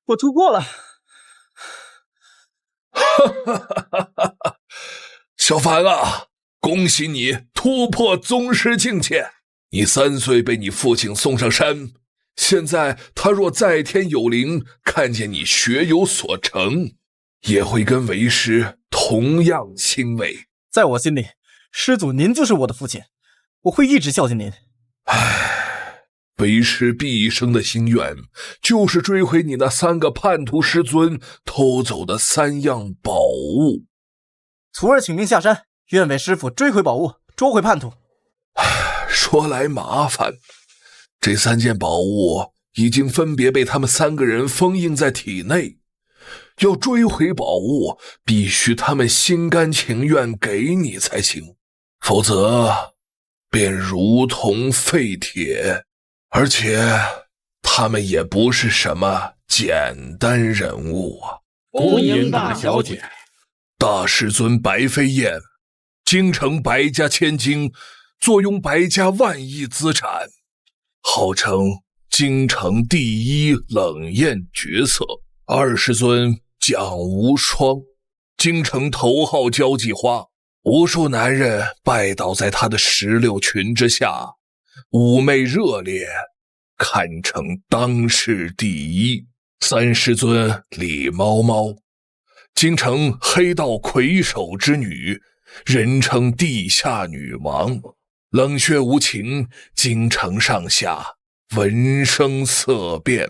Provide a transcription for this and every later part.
我突破了。小凡啊，恭喜你突破宗师境界！你3岁被你父亲送上山，现在他若在天有灵，看见你学有所成，也会跟为师同样欣慰。在我心里，师祖您就是我的父亲，我会一直孝敬您。为师毕生的心愿，就是追回你那3个叛徒师尊偷走的3样宝物。徒儿请命下山，愿为师傅追回宝物，捉回叛徒。说来麻烦，这3件宝物已经分别被他们3个人封印在体内，要追回宝物，必须他们心甘情愿给你才行，否则便如同废铁。而且他们也不是什么简单人物啊。恭迎大小姐。大师尊白飞燕，京城白家千金，坐拥白家万亿资产，号称京城第一冷艳绝色。二师尊蒋无双，京城头号交际花，无数男人拜倒在他的16裙之下，妩媚热烈，堪称当世第一。三师尊李猫猫，京城黑道魁首之女，人称地下女王，冷血无情，京城上下闻声色变。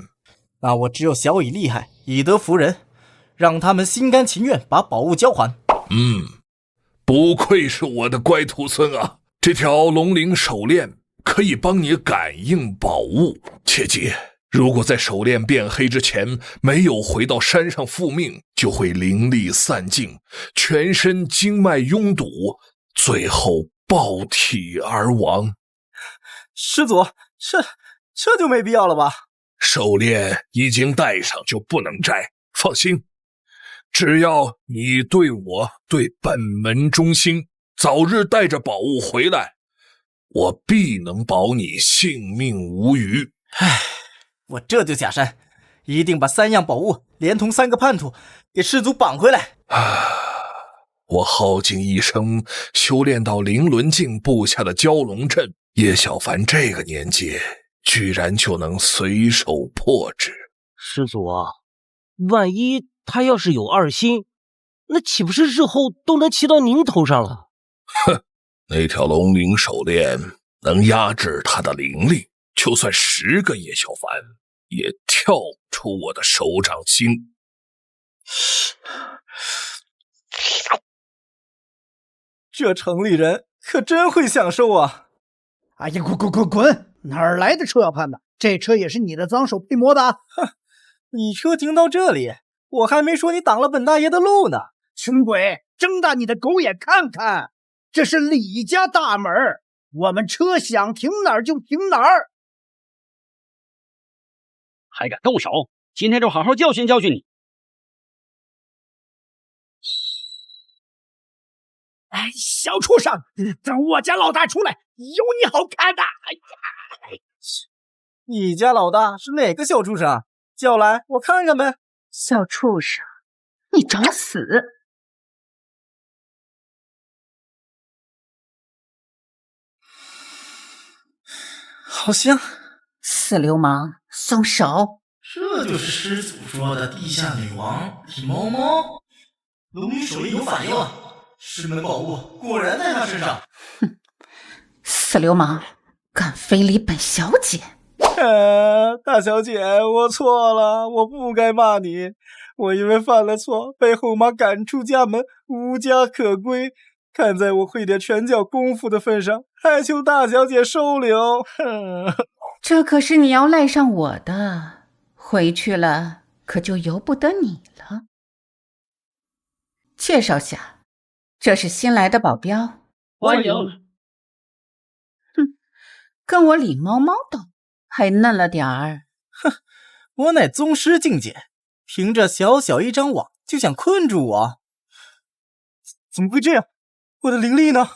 那我只有小以厉害，以德服人，让他们心甘情愿把宝物交还。不愧是我的乖徒孙啊！这条龙鳞手链可以帮你感应宝物，切记，如果在手链变黑之前没有回到山上复命，就会灵力散尽，全身经脉拥堵，最后爆体而亡。师祖，这就没必要了吧？手链已经戴上就不能摘，放心，只要你对我对本门忠心，早日带着宝物回来，我必能保你性命无虞。我这就下山，一定把3样宝物连同3个叛徒给师祖绑回来。我耗尽一生修炼到灵轮境布下的蛟龙阵，叶小凡这个年纪居然就能随手破之。师祖啊，万一他要是有2心，那岂不是日后都能骑到您头上了？哼，那条龙鳞手链能压制他的灵力，就算10个叶小凡也跳不出我的手掌心。这城里人可真会享受啊！哎呀，滚！哪儿来的车要判的？这车也是你的脏手配磨的？哼，你车停到这里，我还没说你挡了本大爷的路呢。穷鬼，睁大你的狗眼看看，这是李家大门，我们车想停哪儿就停哪儿。还敢动手，今天就好好教训教训你。哎，小畜生，等我家老大出来，有你好看的！哎呀，你家老大是哪个小畜生？叫来我看看呗。小畜生，你找死！好香！死流氓，松手！这就是师祖说的地下女王李猫猫。龙鳞手印有反应了，师门宝物果然在她身上。哼，死流氓，敢非礼本小姐！大小姐，我错了，我不该骂你，我因为犯了错，被后妈赶出家门，无家可归。看在我会点拳脚功夫的份上，还求大小姐收留。这可是你要赖上我的，回去了可就由不得你了。介绍下，这是新来的保镖，欢迎。哼，跟我李猫猫斗，还嫩了点儿。哼，我乃宗师境界，凭着小小一张网就想困住我？怎么会这样？我的灵力呢？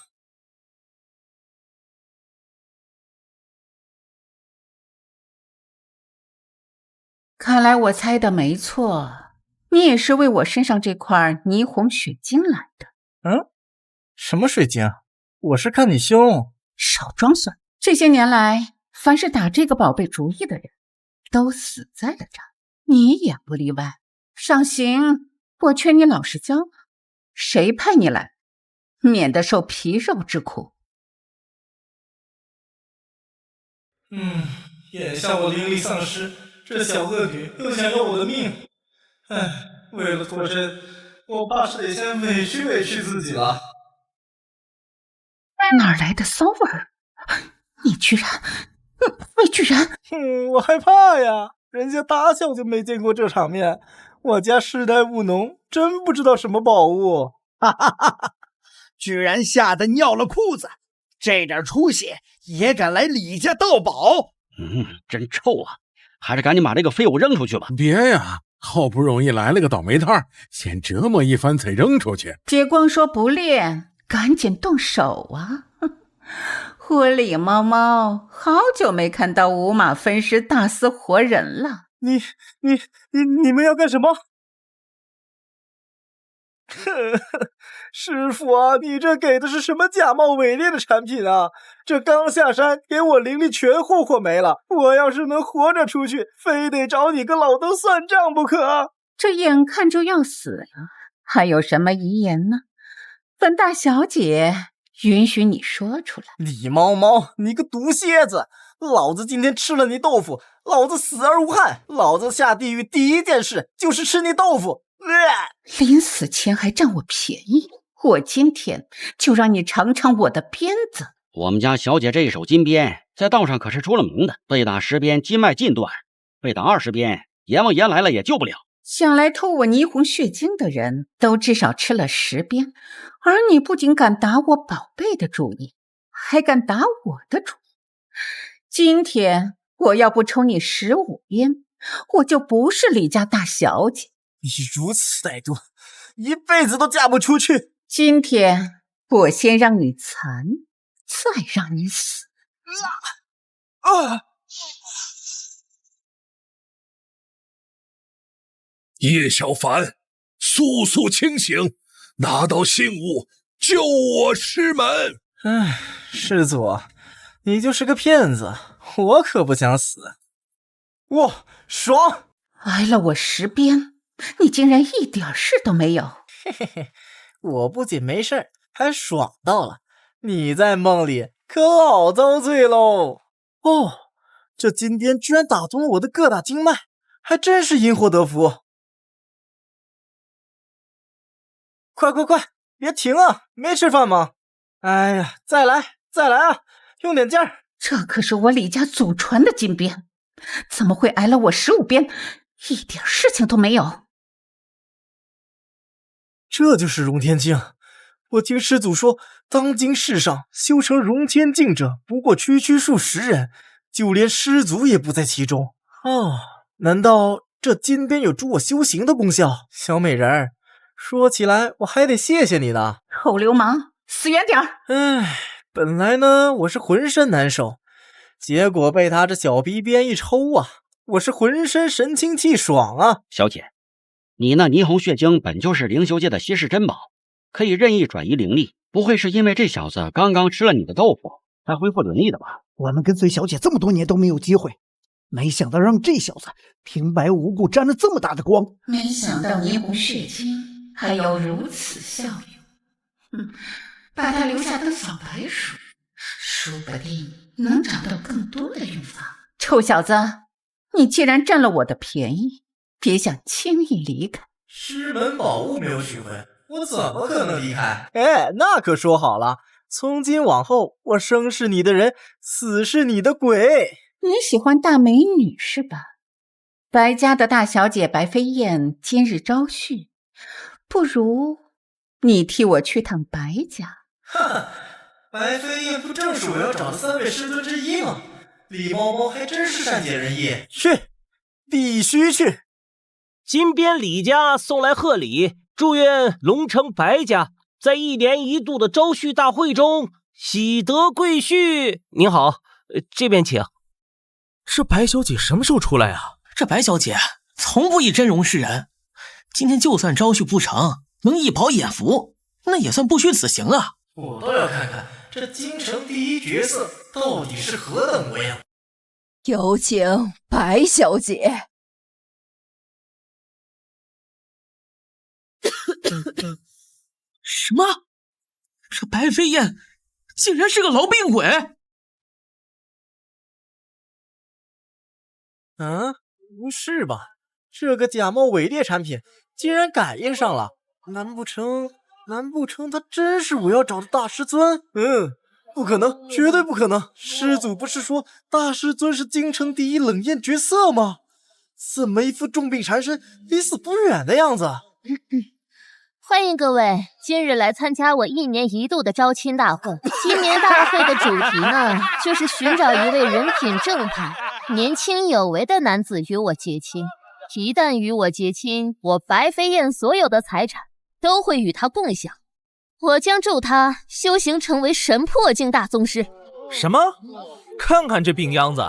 看来我猜的没错，你也是为我身上这块霓虹血晶来的。什么水晶？我是看你凶。少装蒜！这些年来，凡是打这个宝贝主意的人，都死在了这儿，你也不例外。上刑，我劝你老实交吧，谁派你来，免得受皮肉之苦。眼下我灵力丧失，这小恶女又想要我的命。为了脱身，我怕是得先委屈委屈自己了。哪来的骚味儿？你居然！我害怕呀！人家大小姐没见过这场面，我家世代务农，真不知道什么宝物。哈哈哈哈！居然吓得尿了裤子，这点出息也敢来李家盗宝？真臭啊！还是赶紧把这个废物扔出去吧。别呀，好不容易来了个倒霉蛋，先折磨一番再扔出去。别光说不练，赶紧动手啊！我李猫猫好久没看到五马分尸大死活人了。你们要干什么？师傅啊，你这给的是什么假冒伪劣的产品啊？这刚下山给我灵力全霍霍没了，我要是能活着出去，非得找你个老头算账不可。这眼看就要死了，还有什么遗言呢？本大小姐允许你说出来。李猫猫，你个毒蝎子！老子今天吃了你豆腐，老子死而无憾。老子下地狱第一件事就是吃你豆腐。临死前还占我便宜，我今天就让你尝尝我的鞭子。我们家小姐这一手金鞭在道上可是出了名的，被打10鞭筋脉尽断，被打20鞭阎王爷来了也救不了。想来偷我霓虹血晶的人都至少吃了10鞭，而你不仅敢打我宝贝的主意，还敢打我的主意。今天我要不抽你15鞭，我就不是李家大小姐。你如此歹毒，一辈子都嫁不出去。今天我先让你残，再让你死。叶小凡，速速清醒，拿到信物，救我师门！师祖，你就是个骗子，我可不想死。哇，爽！挨了我10鞭，你竟然一点事都没有。嘿嘿嘿，我不仅没事，还爽到了。你在梦里可老遭罪喽！哦，这金鞭居然打通了我的各大经脉，还真是因祸得福。快，别停啊！没吃饭吗？哎呀，再来啊！用点劲儿。这可是我李家祖传的金鞭，怎么会挨了我15鞭，一点事情都没有？这就是荣天境。我听师祖说，当今世上修成荣天境者不过区数10人，就连师祖也不在其中。难道这金鞭有助我修行的功效？小美人儿，说起来我还得谢谢你呢。臭流氓，死远点儿！本来呢我是浑身难受，结果被他这小皮鞭一抽啊，我是浑身神清气爽啊。小姐，你那霓虹血晶本就是灵修界的稀世珍宝，可以任意转移灵力，不会是因为这小子刚刚吃了你的豆腐才恢复灵力的吧？我们跟随小姐这么多年都没有机会，没想到让这小子平白无故沾了这么大的光。没想到霓虹血晶还有如此效用。把它留下当小白鼠，说不定能找到更多的用法。臭小子，你既然占了我的便宜，别想轻易离开。师门宝物没有取回，我怎么可能离开？那可说好了，从今往后，我生是你的人，死是你的鬼。你喜欢大美女是吧？白家的大小姐白飞燕今日招婿，不如你替我去趟白家。白飞燕不正是我要找的3位师尊之一吗？李猫猫还真是善解人意，去，必须去。金边李家送来贺礼，祝愿龙城白家在1年1度的招婿大会中喜得贵婿。您好，这边请。这白小姐什么时候出来啊？这白小姐从不以真容示人，今天就算招婿不成，能一饱眼福，那也算不虚此行啊。我倒要看看这京城第一角色到底是何等模样。有请白小姐。什么？这白飞燕竟然是个痨病鬼！不是吧？这个假冒伪劣产品竟然感应上了？难不成他真是我要找的大师尊？不可能，绝对不可能！师祖不是说大师尊是京城第一冷艳绝色吗？怎么一副重病缠身、离死不远的样子？欢迎各位今日来参加我1年1度的招亲大会。今年大会的主题呢，就是寻找一位人品正派、年轻有为的男子与我结亲。一旦与我结亲，我白飞燕所有的财产都会与他共享。我将助他修行成为神魄境大宗师。什么？看看这病秧子，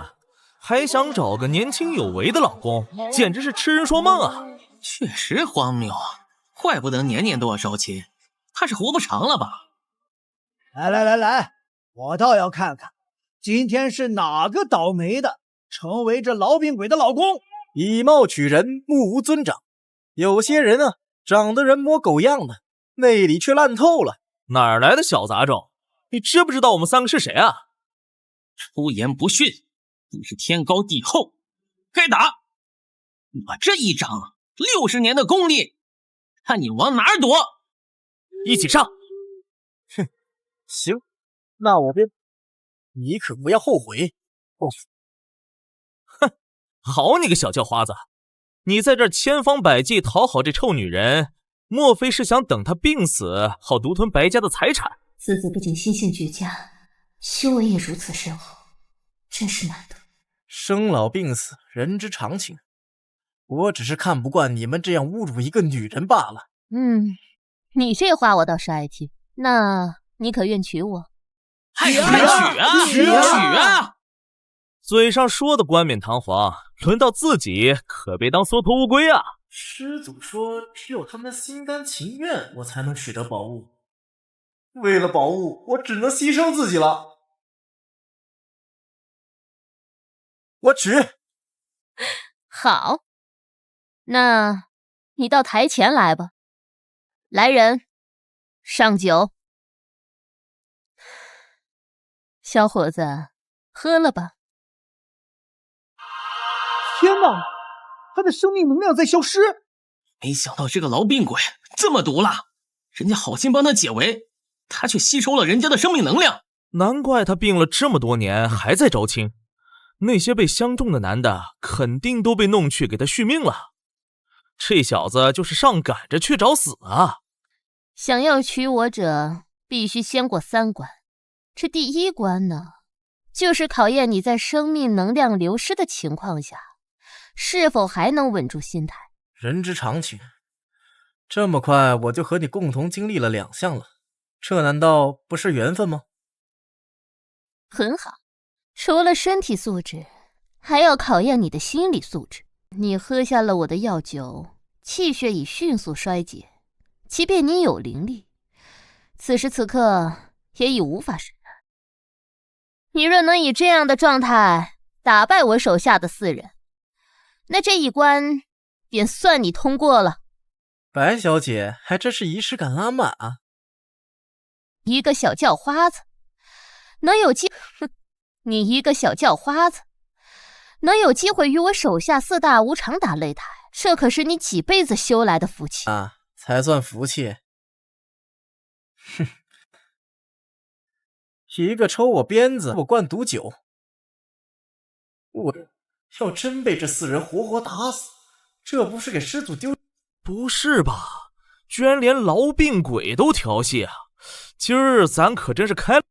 还想找个年轻有为的老公，简直是痴人说梦啊！确实荒谬啊，怪不得年年都要招亲，他是活不长了吧？来，我倒要看看，今天是哪个倒霉的成为这痨病鬼的老公？以貌取人，目无尊长。有些人啊，长得人模狗样的，内里却烂透了。哪来的小杂种？你知不知道我们3个是谁啊？出言不逊，你是天高地厚，该打！我这一掌60年的功力，看你往哪儿躲！一起上！哼，行，那我便……你可不要后悔！哼，好你个小叫花子，你在这儿千方百计讨好这臭女人，莫非是想等她病死，好独吞白家的财产？此子不仅心性绝佳，修为也如此深厚，真是难得。生老病死，人之常情。我只是看不惯你们这样侮辱一个女人罢了。你这话我倒是爱听。那你可愿娶我？娶啊！嘴上说的冠冕堂皇，轮到自己可别当缩头乌龟啊！师祖说，只有他们心甘情愿，我才能取得宝物。为了宝物，我只能牺牲自己了。我娶。好，那你到台前来吧。来人，上酒。小伙子，喝了吧。天哪，他的生命能量在消失！没想到这个痨病鬼这么毒辣，人家好心帮他解围，他却吸收了人家的生命能量。难怪他病了这么多年还在招亲，那些被相中的男的肯定都被弄去给他续命了。这小子就是上赶着去找死啊！想要娶我者，必须先过3关。这第1关呢，就是考验你在生命能量流失的情况下，是否还能稳住心态。人之常情。这么快我就和你共同经历了2项了，这难道不是缘分吗？很好，除了身体素质，还要考验你的心理素质。你喝下了我的药酒，气血已迅速衰竭，即便你有灵力，此时此刻也已无法胜任。你若能以这样的状态打败我手下的4人，那这一关便算你通过了。白小姐还真是仪式感拉满啊！一个小叫花子，能有机你一个小叫花子，能有机会与我手下4大无常打擂台，这可是你几辈子修来的福气啊！才算福气。哼，一个抽我鞭子，我灌毒酒，我要真被这4人活活打死，这不是给师祖丢……不是吧？居然连痨病鬼都调戏啊！今儿咱可真是开……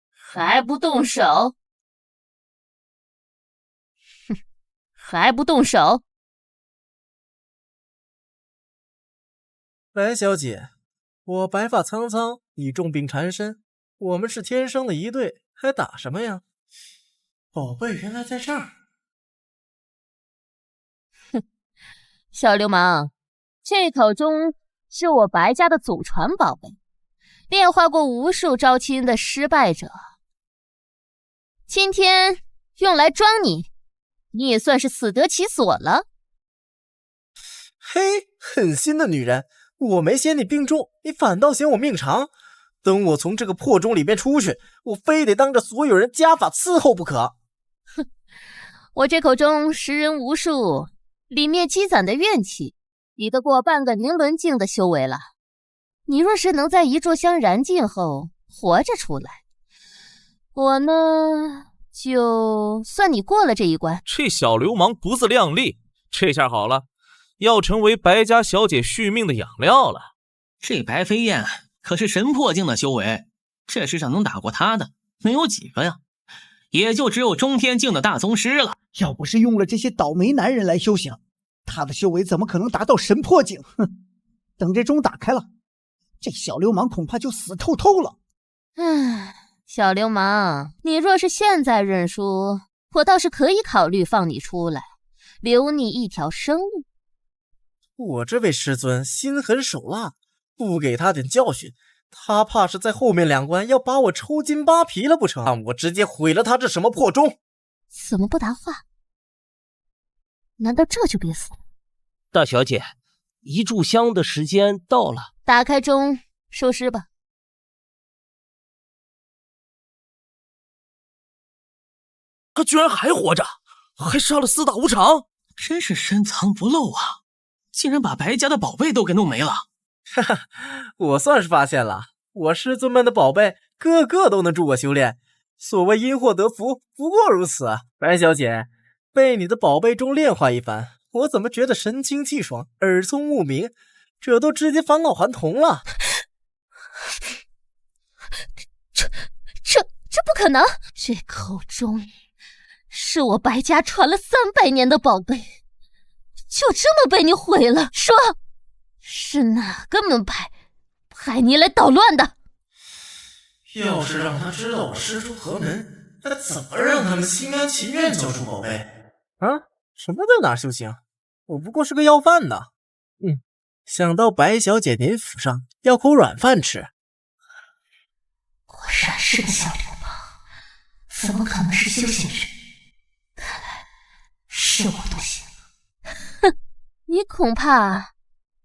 还不动手？还不动手？白小姐，我白发苍苍，你重病缠身，我们是天生的一对，还打什么呀？宝贝原来在这儿。小流氓，这口钟是我白家的祖传宝贝，炼化过无数招亲的失败者，今天用来装你，你也算是死得其所了。嘿，狠心的女人，我没嫌你病重，你反倒嫌我命长。等我从这个破钟里面出去，我非得当着所有人家法伺候不可。哼，我这口钟识人无数，里面积攒的怨气抵得过半个灵轮境的修为了。你若是能在一炷香燃尽后活着出来，我呢，就算你过了这一关。这小流氓不自量力，这下好了，要成为白家小姐续命的养料了。这白飞燕可是神魄境的修为，这世上能打过她的没有几个呀，也就只有中天境的大宗师了。要不是用了这些倒霉男人来修行，他的修为怎么可能达到神魄境？哼！等这钟打开了，这小流氓恐怕就死透透了。小流氓，你若是现在认输，我倒是可以考虑放你出来，留你一条生路。我这位师尊心狠手辣，不给他点教训，他怕是在后面2关要把我抽筋扒皮了不成？让我直接毁了他这什么破钟！怎么不答话？难道这就憋死了？大小姐，一炷香的时间到了，打开钟，收尸吧。他居然还活着，还杀了4大无常，真是深藏不露啊！竟然把白家的宝贝都给弄没了。哈哈，我算是发现了，我师尊们的宝贝个个都能助我修炼。所谓因祸得福，不过如此。白小姐，被你的宝贝钟炼化一番，我怎么觉得神清气爽，耳聪目明，这都直接返老还童了。这不可能！这口钟是我白家传了300年的宝贝，就这么被你毁了？说，是哪个门派派你来捣乱的？要是让他知道我师出何门，那怎么让他们心甘情愿交出宝贝？啊？什么在哪修行？我不过是个要饭的。想到白小姐您府上要口软饭吃。果然是个小流氓，怎么可能是修行人？看来是我不行。哼，你恐怕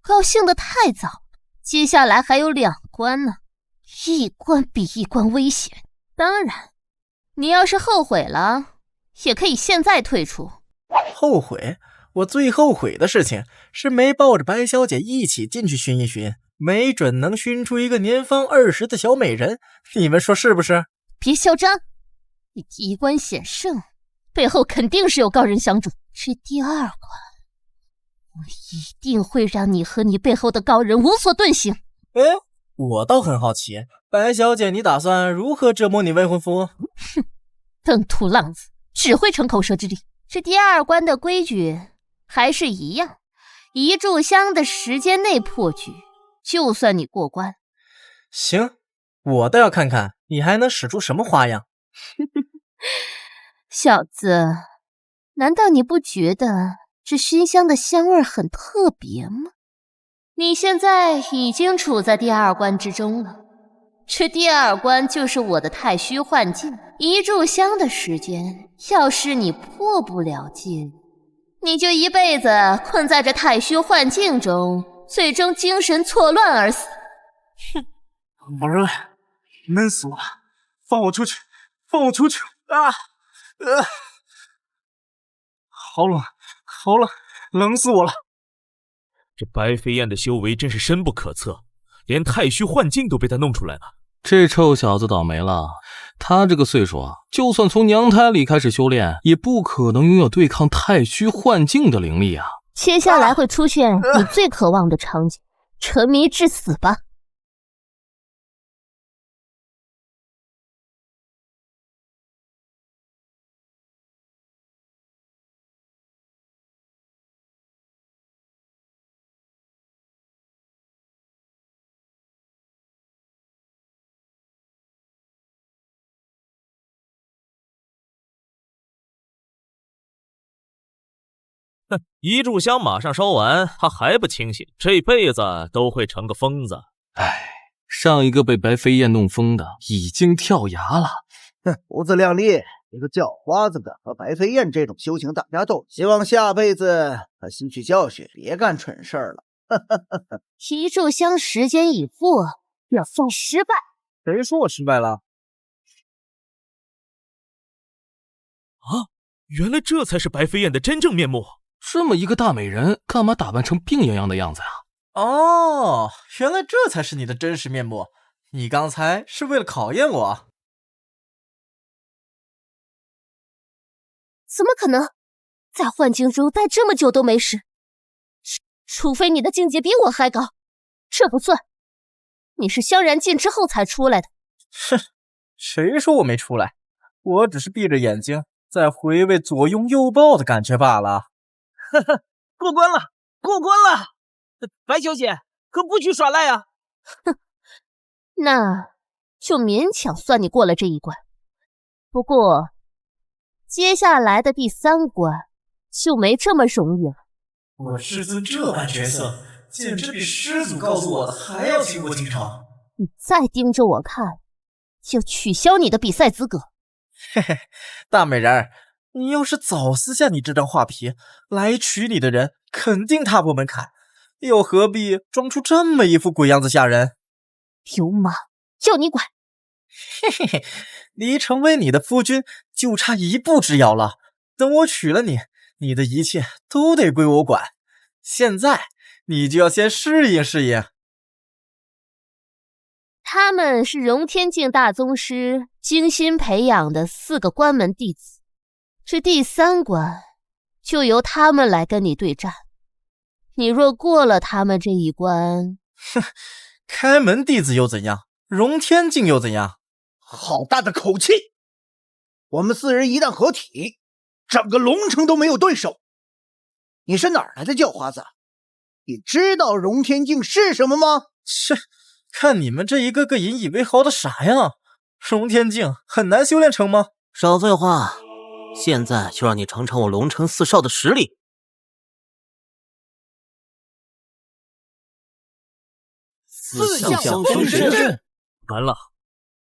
高兴得太早，接下来还有2关呢，一关比一关危险。当然，你要是后悔了，也可以现在退出。后悔？我最后悔的事情是没抱着白小姐一起进去寻一寻，没准能寻出一个年方20的小美人，你们说是不是？别嚣张，你第1关险胜，背后肯定是有高人相助。这第2关，我一定会让你和你背后的高人无所遁形。我倒很好奇，白小姐你打算如何折磨你未婚夫？哼，笨土浪子，只会逞口舌之力。这第2关的规矩还是一样，一炷香的时间内破局，就算你过关。行，我倒要看看你还能使出什么花样。小子，难道你不觉得这熏香的香味很特别吗？你现在已经处在第2关之中了，这第2关就是我的太虚幻境。一炷香的时间，要是你破不了境，你就一辈子困在这太虚幻境中，最终精神错乱而死。哼，儿子，闷死我了！放我出去！放我出去！啊！好冷，好冷，冷死我了！这白飞燕的修为真是深不可测，连太虚幻境都被他弄出来了。这臭小子倒霉了，他这个岁数啊，就算从娘胎里开始修炼，也不可能拥有对抗太虚幻境的灵力啊！接下来会出现你最渴望的场景，沉迷致死吧！哼，一炷香马上烧完，他还不清醒，这辈子都会成个疯子。唉，上一个被白飞燕弄疯的已经跳崖了。哼，胡子亮丽，一个叫花子的和白飞燕这种修行大家斗，希望下辈子他吸取教训，别干蠢事了。一炷香时间已过，要算失败。谁说我失败了？啊，原来这才是白飞燕的真正面目。这么一个大美人，干嘛打扮成病殃殃的样子啊？哦，原来这才是你的真实面目。你刚才是为了考验我？怎么可能？在幻境中待这么久都没事，除非你的境界比我还高，这不算。你是香燃尽之后才出来的。哼，谁说我没出来？我只是闭着眼睛在回味左拥右抱的感觉罢了。呵呵，过关了，过关了！白小姐，可不许耍赖啊！哼，那就勉强算你过了这一关。不过，接下来的第3关就没这么容易了。我师尊这般角色，简直比师祖告诉我的还要倾国倾城。你再盯着我看，就取消你的比赛资格。嘿嘿，大美人儿，你要是早撕下你这张画皮，来娶你的人肯定踏破门槛，又何必装出这么一副鬼样子吓人？流氓，要你管！嘿嘿嘿，离成为你的夫君就差一步之遥了。等我娶了你，你的一切都得归我管。现在你就要先适应适应。他们是荣天境大宗师精心培养的4个关门弟子，这第3关就由他们来跟你对战。你若过了他们这一关，哼，开门弟子又怎样？荣天境又怎样？好大的口气！我们4人一旦合体，整个龙城都没有对手。你是哪儿来的叫花子？你知道荣天境是什么吗？切，看你们这一个个引以为豪的啥样？荣天境很难修炼成吗？少废话，现在就让你尝尝我龙城4少的实力。4象分身阵，完了，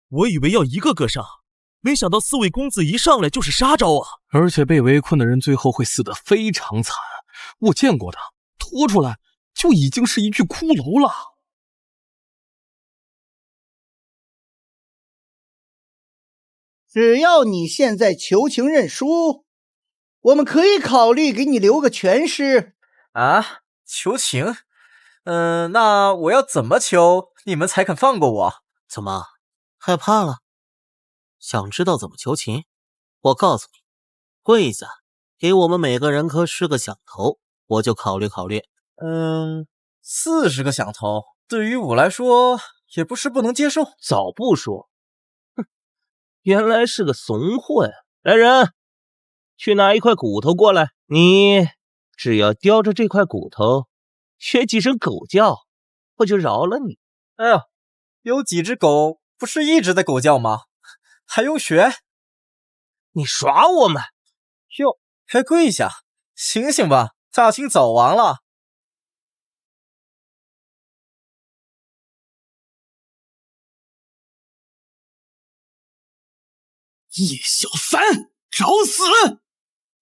我以为要一个个上，没想到4位公子一上来就是杀招啊！而且被围困的人最后会死得非常惨，我见过的，拖出来就已经是一具骷髅了。只要你现在求情认输，我们可以考虑给你留个全尸。啊，求情？那我要怎么求你们才肯放过我？怎么，害怕了？想知道怎么求情？我告诉你，跪下，给我们每个人吃个响头，我就考虑考虑。40个响头，对于我来说也不是不能接受。早不说，哼，原来是个怂货呀！来人，去拿一块骨头过来。你只要叼着这块骨头，学几声狗叫，我就饶了你。哎呦，有几只狗不是一直在狗叫吗？还用学？你耍我们？哟，还跪下！醒醒吧，大清早亡了。叶小三，找死！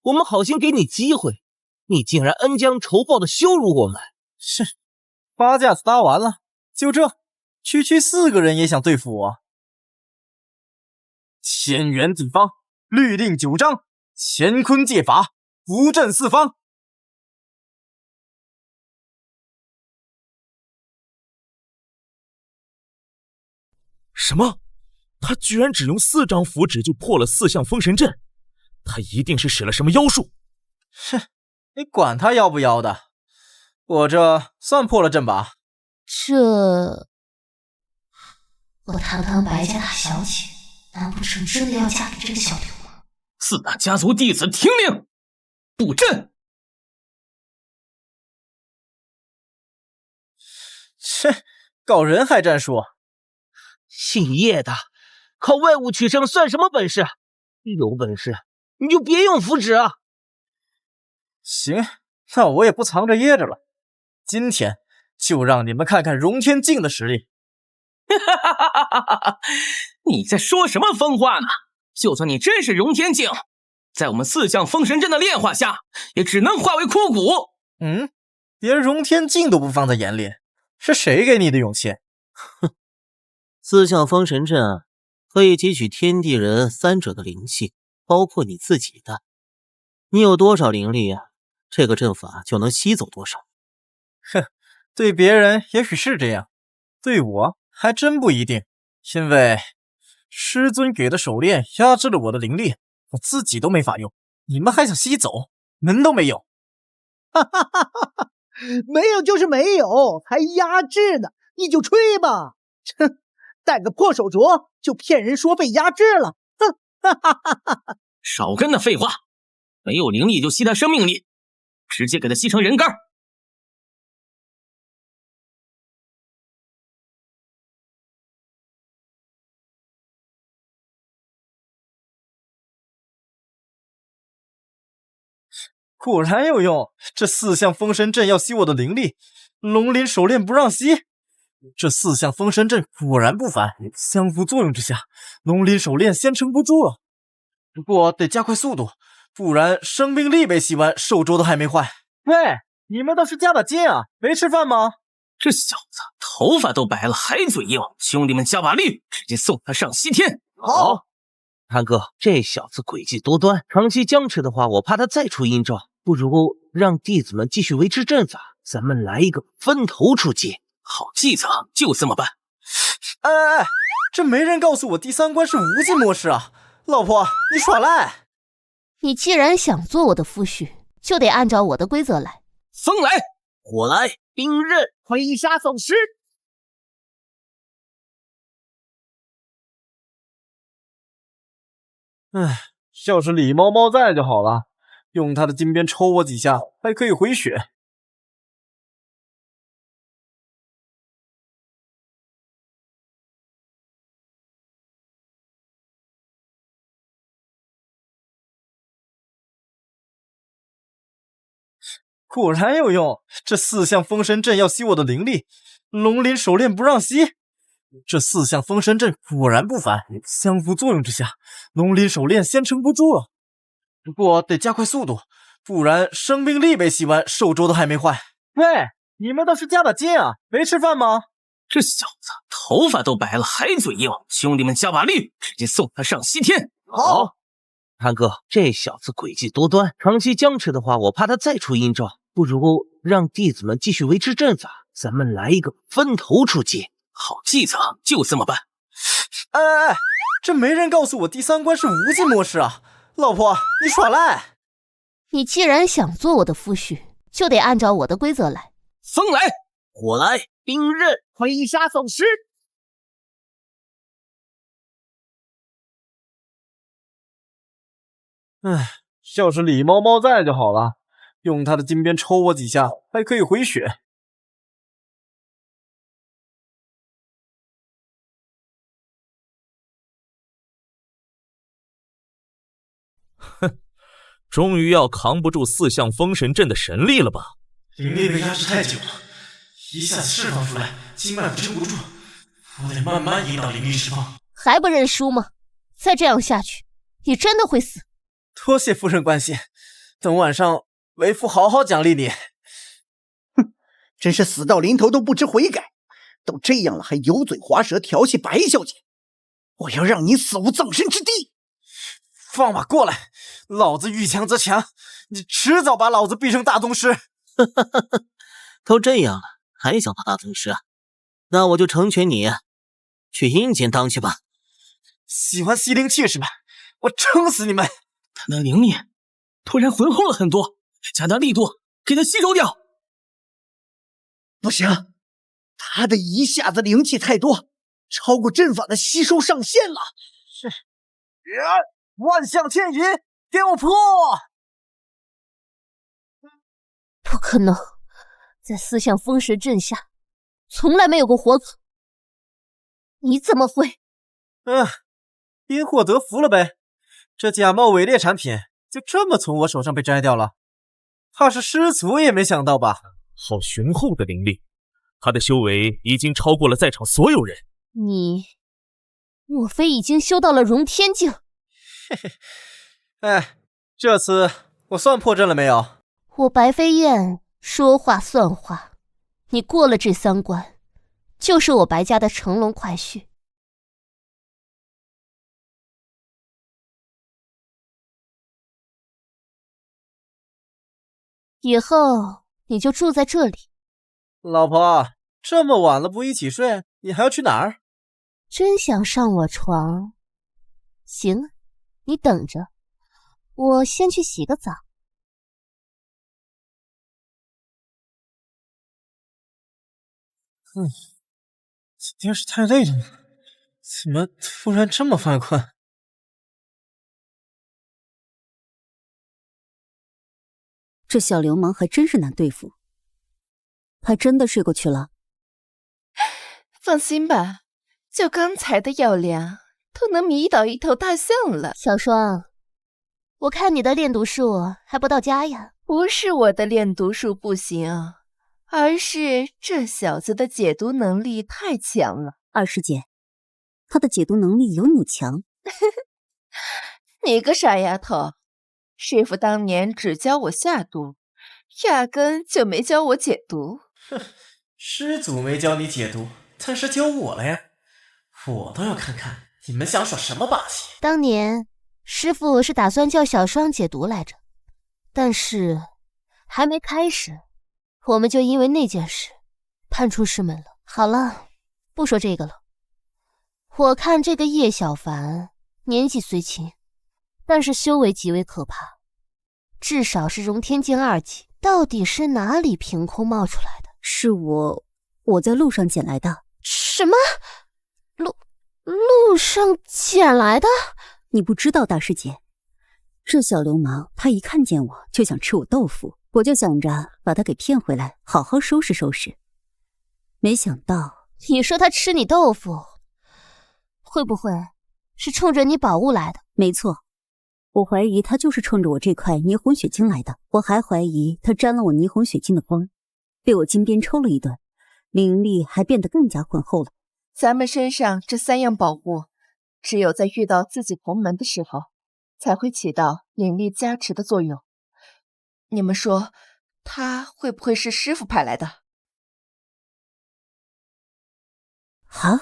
我们好心给你机会，你竟然恩将仇报的羞辱我们。是，八架子搭完了，就这，区4个人也想对付我。千元地方，律令9章，乾坤戒法，符阵4方。什么？他居然只用4张符纸就破了4象封神阵，他一定是使了什么妖术。哼，你管他妖不妖的，我这算破了阵吧？我堂堂白家大小姐，难不成真的要嫁给这个小流氓？4大家族弟子听令，布阵！切，搞人海战术！姓叶的，靠外物取胜算什么本事？有本事你就别用符纸啊！行，那我也不藏着掖着了，今天就让你们看看荣天镜的实力。你在说什么疯话呢？就算你真是荣天镜，在我们4象封神阵的炼化下，也只能化为枯骨。连荣天镜都不放在眼里，是谁给你的勇气？哼，4象封神阵可以汲取天地人3者的灵气，包括你自己的。你有多少灵力啊？这个阵法就能吸走多少。哼，对别人也许是这样，对我还真不一定。因为师尊给的手链压制了我的灵力，我自己都没法用，你们还想吸走，门都没有。哈哈哈哈！没有就是没有，还压制呢？你就吹吧！哼，带个破手镯就骗人说被压制了？哼！哈哈哈哈！少跟他废话，没有灵力就吸他生命力，直接给他吸成人干。果然有用，这4象封神阵要吸我的灵力，龙鳞手链不让吸。这4象封神阵果然不凡，相互作用之下，龙鳞手链先撑不住了。不过得加快速度，不然生命力被吸完，寿周都还没坏。喂，你们倒是加把劲啊！没吃饭吗？这小子头发都白了还嘴硬，兄弟们加把力，直接送他上西天。好，韩哥，这小子诡计多端，长期僵持的话，我怕他再出阴兆。不如让弟子们继续维持阵法，咱们来一个分头出击。好计策，就这么办。哎，这没人告诉我第3关是无尽模式啊！老婆，你耍赖！你既然想做我的夫婿，就得按照我的规则来。风来，火来，兵刃，飞沙走石。唉，要是李猫猫在就好了。用他的金鞭抽我几下，还可以回血。果然有用，这4象封神阵要吸我的灵力，龙鳞手链不让吸。这4象封神阵果然不凡，相互作用之下，龙鳞手链先撑不住了。不过得加快速度，不然生命力被吸完，寿周都还没坏。喂，你们倒是加把劲啊！没吃饭吗？这小子头发都白了还嘴硬，兄弟们加把力，直接送他上西天。好，韩哥，这小子诡计多端，长期僵持的话，我怕他再出阴兆。不如让弟子们继续维持阵法，咱们来一个分头出击。好计策，就这么办。哎，这没人告诉我第3关是无尽模式啊！老婆，你耍赖！你既然想做我的夫婿，就得按照我的规则来。风来，火来，兵刃，飞沙走石。唉，要是李猫猫在就好了。用他的金鞭抽我几下，还可以回血。哼，终于要扛不住4象封神阵的神力了吧？灵力被压制太久了，一下子释放出来，经脉撑不住，我得慢慢引导灵力释放。还不认输吗？再这样下去，你真的会死。多谢夫人关心，等晚上为父好好奖励你。哼，真是死到临头都不知悔改，都这样了还油嘴滑舌调戏白小姐，我要让你死无葬身之地！放马过来，老子遇强则强，你迟早把老子逼成大宗师。都这样了，还想当大宗师啊？那我就成全你，去阴间当去吧。喜欢吸灵气是吧？我撑死你们！他的灵力突然浑厚了很多，加大力度给他吸收掉。不行，他的一下子灵气太多，超过阵法的吸收上限了。是，万象天引，给我破！不可能，在4象封神阵下，从来没有过活口。你怎么会？因祸得福了呗。这假冒伪劣产品就这么从我手上被摘掉了。怕是师祖也没想到吧？好雄厚的灵力，他的修为已经超过了在场所有人。你莫非已经修到了融天境？嘿嘿，哎，这次我算破阵了没有？我白飞燕说话算话，你过了这3关，就是我白家的乘龙快婿。以后你就住在这里。老婆，这么晚了不一起睡，你还要去哪儿？真想上我床？行，你等着，我先去洗个澡。今天是太累了吗？怎么突然这么犯困？这小流氓还真是难对付，还真的睡过去了。放心吧，就刚才的药量，都能迷倒一头大象了。小双，我看你的炼毒术还不到家呀。不是我的炼毒术不行，而是这小子的解毒能力太强了。二师姐，他的解毒能力有你强。你个傻丫头，师傅当年只教我下毒，压根就没教我解毒。哼，师祖没教你解毒，但是教我了呀。我倒要看看你们想耍什么把戏。当年师傅是打算叫小双解毒来着，但是还没开始，我们就因为那件事判出师门了。好了，不说这个了。我看这个叶小凡年纪虽轻，但是修为极为可怕，至少是融天境2级。到底是哪里凭空冒出来的？是我在路上捡来的。什么？路上捡来的？你不知道，大师姐，这小流氓他一看见我就想吃我豆腐，我就想着把他给骗回来，好好收拾收拾。没想到，你说他吃你豆腐，会不会是冲着你宝物来的？没错，我怀疑他就是冲着我这块霓虹血晶来的。我还怀疑他沾了我霓虹血晶的光，被我金鞭抽了一顿，灵力还变得更加浑厚了。咱们身上这3样宝物，只有在遇到自己同门的时候，才会起到灵力加持的作用。你们说，他会不会是师傅派来的？好，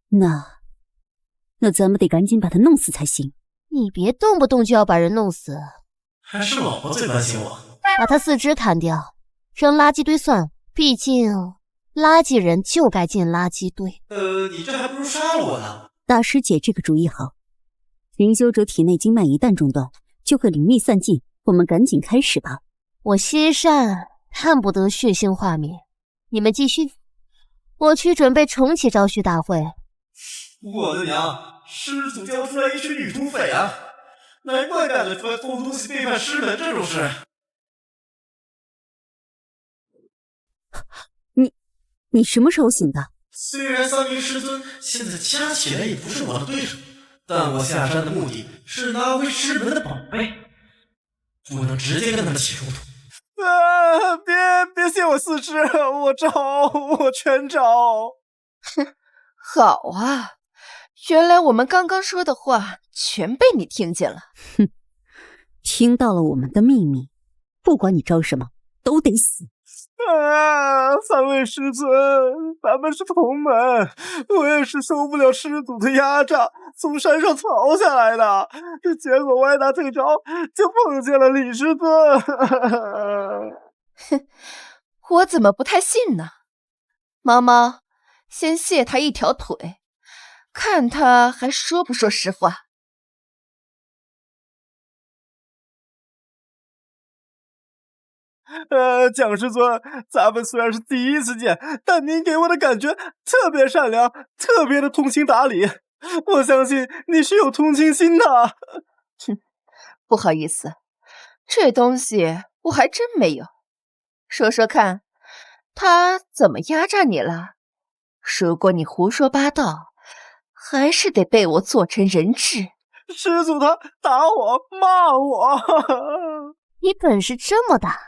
那咱们得赶紧把他弄死才行。你别动不动就要把人弄死。还是老婆最关心我。把他4肢砍掉，扔垃圾堆算了。毕竟垃圾人就该进垃圾堆。你这还不如杀了我呢。大师姐这个主意好。灵修者体内经脉一旦中断，就会灵力散尽。我们赶紧开始吧。我心善，看不得血腥画面。你们继续，我去准备重启招婿大会。我的娘！师祖教出来一群女土匪啊！难怪干得出来偷东西背叛师门这种事。你什么时候醒的？虽然3名师尊现在加起来也不是我的对手，但我下山的目的是拿回师门的宝贝，不能直接跟他们起冲突。别限我4肢，我全招。哼，好啊，原来我们刚刚说的话全被你听见了。哼，听到了我们的秘密，不管你招什么，都得死。3位师尊，咱们是同门，我也是受不了师祖的压榨，从山上逃下来的。结果歪打正着，就碰见了李师尊。哼，我怎么不太信呢？猫猫，先卸他一条腿，看他还说不说实话。蒋师尊，咱们虽然是第一次见，但您给我的感觉特别善良，特别的通情达理。我相信你是有同情心的。哼，不好意思，这东西我还真没有。说说看，他怎么压榨你了？如果你胡说八道，还是得被我做成人质。师祖他打我骂我。你本事这么大，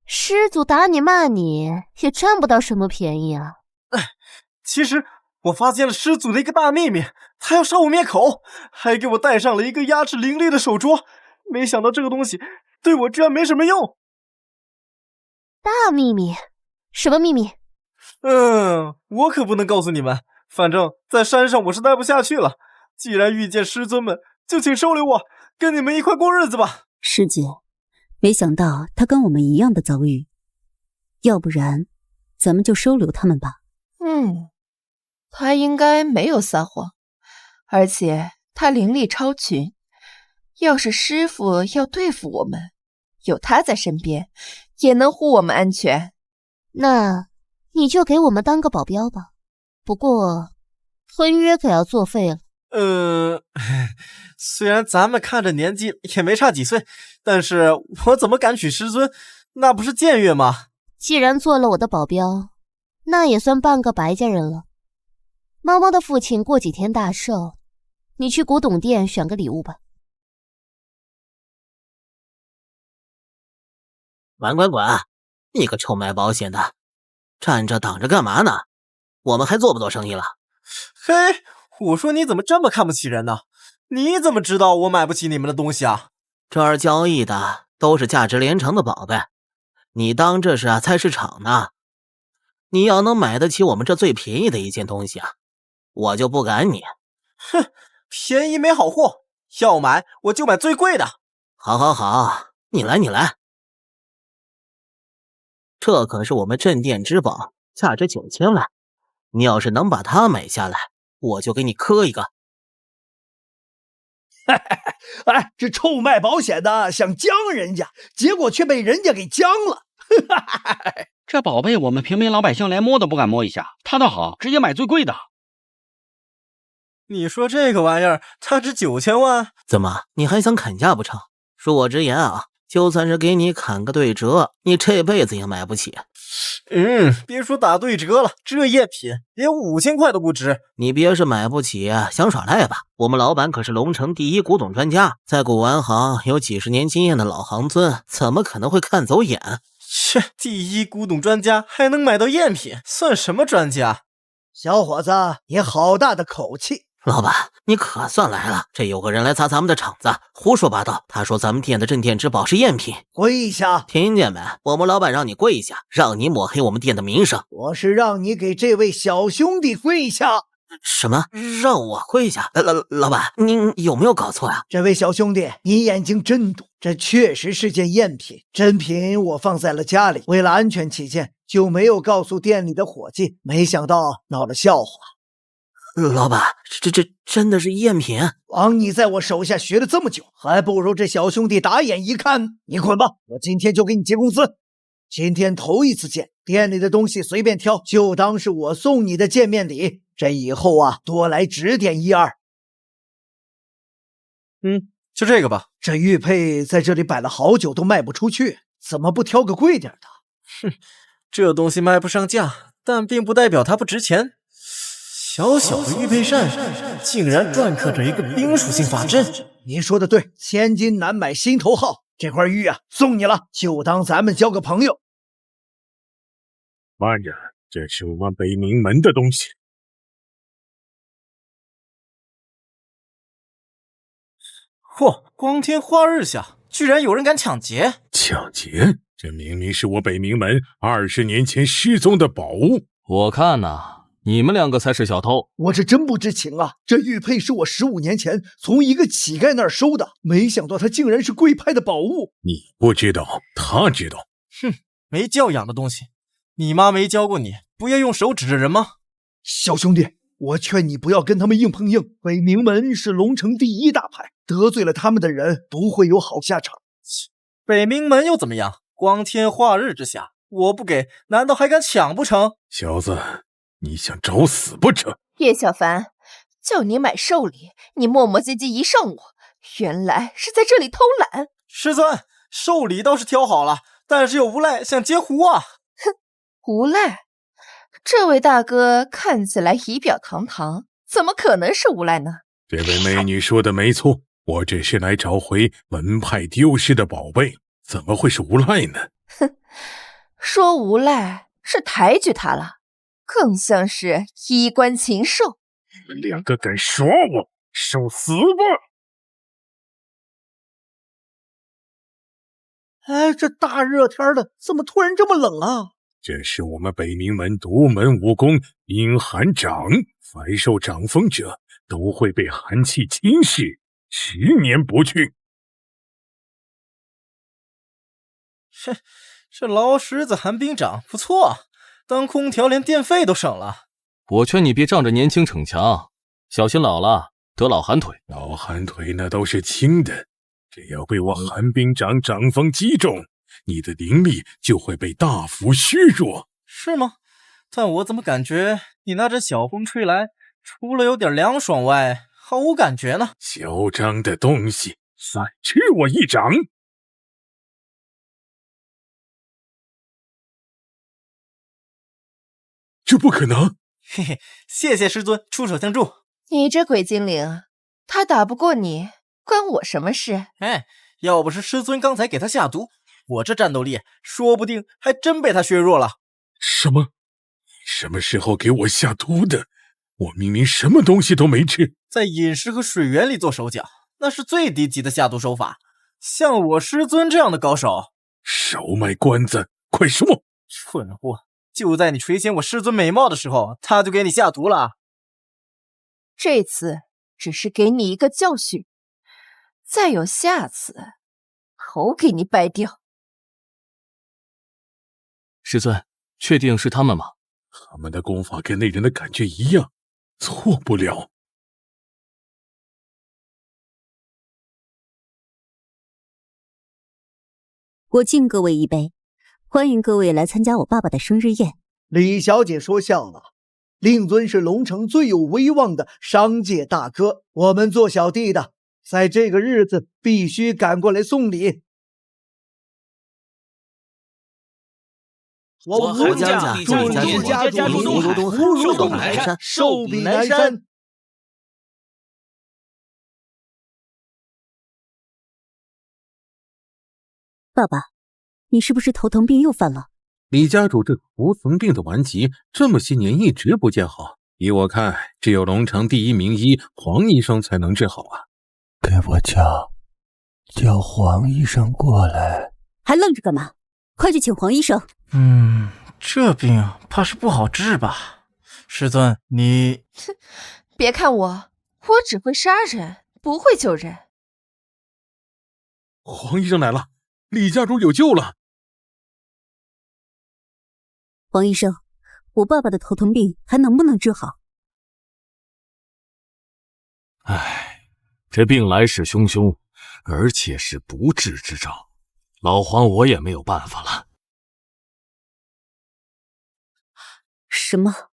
师祖打你骂你也占不到什么便宜啊。其实我发现了师祖的一个大秘密，他要杀我灭口，还给我带上了一个压制灵力的手镯。没想到这个东西对我居然没什么用。大秘密？什么秘密？我可不能告诉你们。反正在山上我是待不下去了。既然遇见师尊们，就请收留我，跟你们一块过日子吧。师姐，没想到他跟我们一样的遭遇，要不然咱们就收留他们吧。他应该没有撒谎，而且他灵力超群，要是师父要对付我们，有他在身边，也能护我们安全。那你就给我们当个保镖吧，不过婚约可要作废了。虽然咱们看着年纪也没差几岁，但是我怎么敢娶师尊？那不是僭越吗？既然做了我的保镖，那也算半个白家人了。猫猫的父亲过几天大寿，你去古董店选个礼物吧。管，你个臭卖保险的，站着挡着干嘛呢？我们还做不做生意了？嘿，我说你怎么这么看不起人呢？你怎么知道我买不起你们的东西啊？这儿交易的都是价值连城的宝贝，你当这是菜市场呢？你要能买得起我们这最便宜的一件东西啊，我就不赶你。哼，便宜没好货，要买我就买最贵的。好，你来。这可是我们镇店之宝，价值9000万。你要是能把它买下来，我就给你磕一个。哎，这臭卖保险的想将人家，结果却被人家给将了。这宝贝我们平民老百姓连摸都不敢摸一下，他倒好，直接买最贵的。你说这个玩意儿它值9000万？怎么你还想砍价不成？恕我直言啊，就算是给你砍个对折，你这辈子也买不起。别说打对折了，这赝品连5000块都不值。你别是买不起，想耍赖吧？我们老板可是龙城第一古董专家，在古玩行有几十年经验的老行尊，怎么可能会看走眼？切，第一古董专家还能买到赝品，算什么专家？小伙子，你好大的口气！老板，你可算来了！这有个人来砸咱们的场子，胡说八道。他说咱们店的镇店之宝是赝品。跪下！听见没？我们老板让你跪下，让你抹黑我们店的名声。我是让你给这位小兄弟跪下。什么？让我跪下？老板，您有没有搞错呀？这位小兄弟，你眼睛真毒，这确实是件赝品，真品我放在了家里，为了安全起见，就没有告诉店里的伙计，没想到闹了笑话。老板，这真的是赝品？枉你在我手下学了这么久，还不如这小兄弟打眼一看。你滚吧，我今天就给你结工资。今天头一次见，店里的东西随便挑，就当是我送你的见面礼。这以后啊，多来指点1、2。就这个吧。这玉佩在这里摆了好久都卖不出去，怎么不挑个贵点的？这东西卖不上价，但并不代表它不值钱。小小的玉佩扇竟然篆刻着一个冰属性法阵。你说的对，千金难买心头好。这块玉啊，送你了，就当咱们交个朋友。慢着，这是我们北冥门的东西。嚯，光天化日下，居然有人敢抢劫！抢劫？这明明是我北冥门20年前失踪的宝物。我看呐，你们2个才是小偷。我这真不知情啊！这玉佩是我15年前从一个乞丐那儿收的，没想到他竟然是贵派的宝物。你不知道，他知道。哼，没教养的东西！你妈没教过你不要用手指着人吗？小兄弟，我劝你不要跟他们硬碰硬。北冥门是龙城第一大派，得罪了他们的人不会有好下场。北冥门又怎么样？光天化日之下，我不给，难道还敢抢不成？小子，你想找死不成？叶小凡，叫你买寿礼，你磨磨唧唧一上午，原来是在这里偷懒。师尊，寿礼倒是挑好了，但是有无赖想截胡啊！哼，无赖？这位大哥看起来仪表堂堂，怎么可能是无赖呢？这位美女说的没错，我只是来找回门派丢失的宝贝，怎么会是无赖呢？哼，说无赖是抬举他了，更像是衣冠禽兽。你们两个敢耍我，受死吧！哎，这大热天的，怎么突然这么冷啊？这是我们北冥门独门武功阴寒掌，凡受掌风者都会被寒气侵蚀，10年不去。这老狮子寒冰掌不错，当空调连电费都省了。我劝你别仗着年轻逞强，小心老了得老寒腿。老寒腿那都是轻的，只要被我寒冰掌掌风击中，你的灵力就会被大幅削弱。是吗？但我怎么感觉你那阵小风吹来，除了有点凉爽外，毫无感觉呢？嚣张的东西，再吃我一掌！这不可能！嘿嘿，谢谢师尊出手相助。你这鬼精灵，他打不过你，关我什么事？哎，要不是师尊刚才给他下毒，我这战斗力说不定还真被他削弱了。什么？什么时候给我下毒的？我明明什么东西都没吃。在饮食和水源里做手脚，那是最低级的下毒手法。像我师尊这样的高手，少卖关子，快说！蠢货！就在你垂涎我师尊美貌的时候，他就给你下毒了。这次只是给你一个教训，再有下次，头给你掰掉。师尊，确定是他们吗？他们的功法跟那人的感觉一样，错不了。我敬各位一杯，欢迎各位来参加我爸爸的生日宴。李小姐说笑了，令尊是龙城最有威望的商界大哥，我们做小弟的，在这个日子必须赶过来送礼。我吴家祝李家主如东海，寿比南山，寿比南山。爸爸，你是不是头疼病又犯了？李家主这头疼病的顽疾，这么些年一直不见好。依我看，只有龙城第一名医黄医生才能治好啊！给我叫黄医生过来。还愣着干嘛？快去请黄医生。这病怕是不好治吧？师尊，你……哼，别看我只会杀人，不会救人。黄医生来了，李家主有救了。黄医生，我爸爸的头疼病还能不能治好？唉，这病来势汹汹，而且是不治之症，老黄我也没有办法了。什么？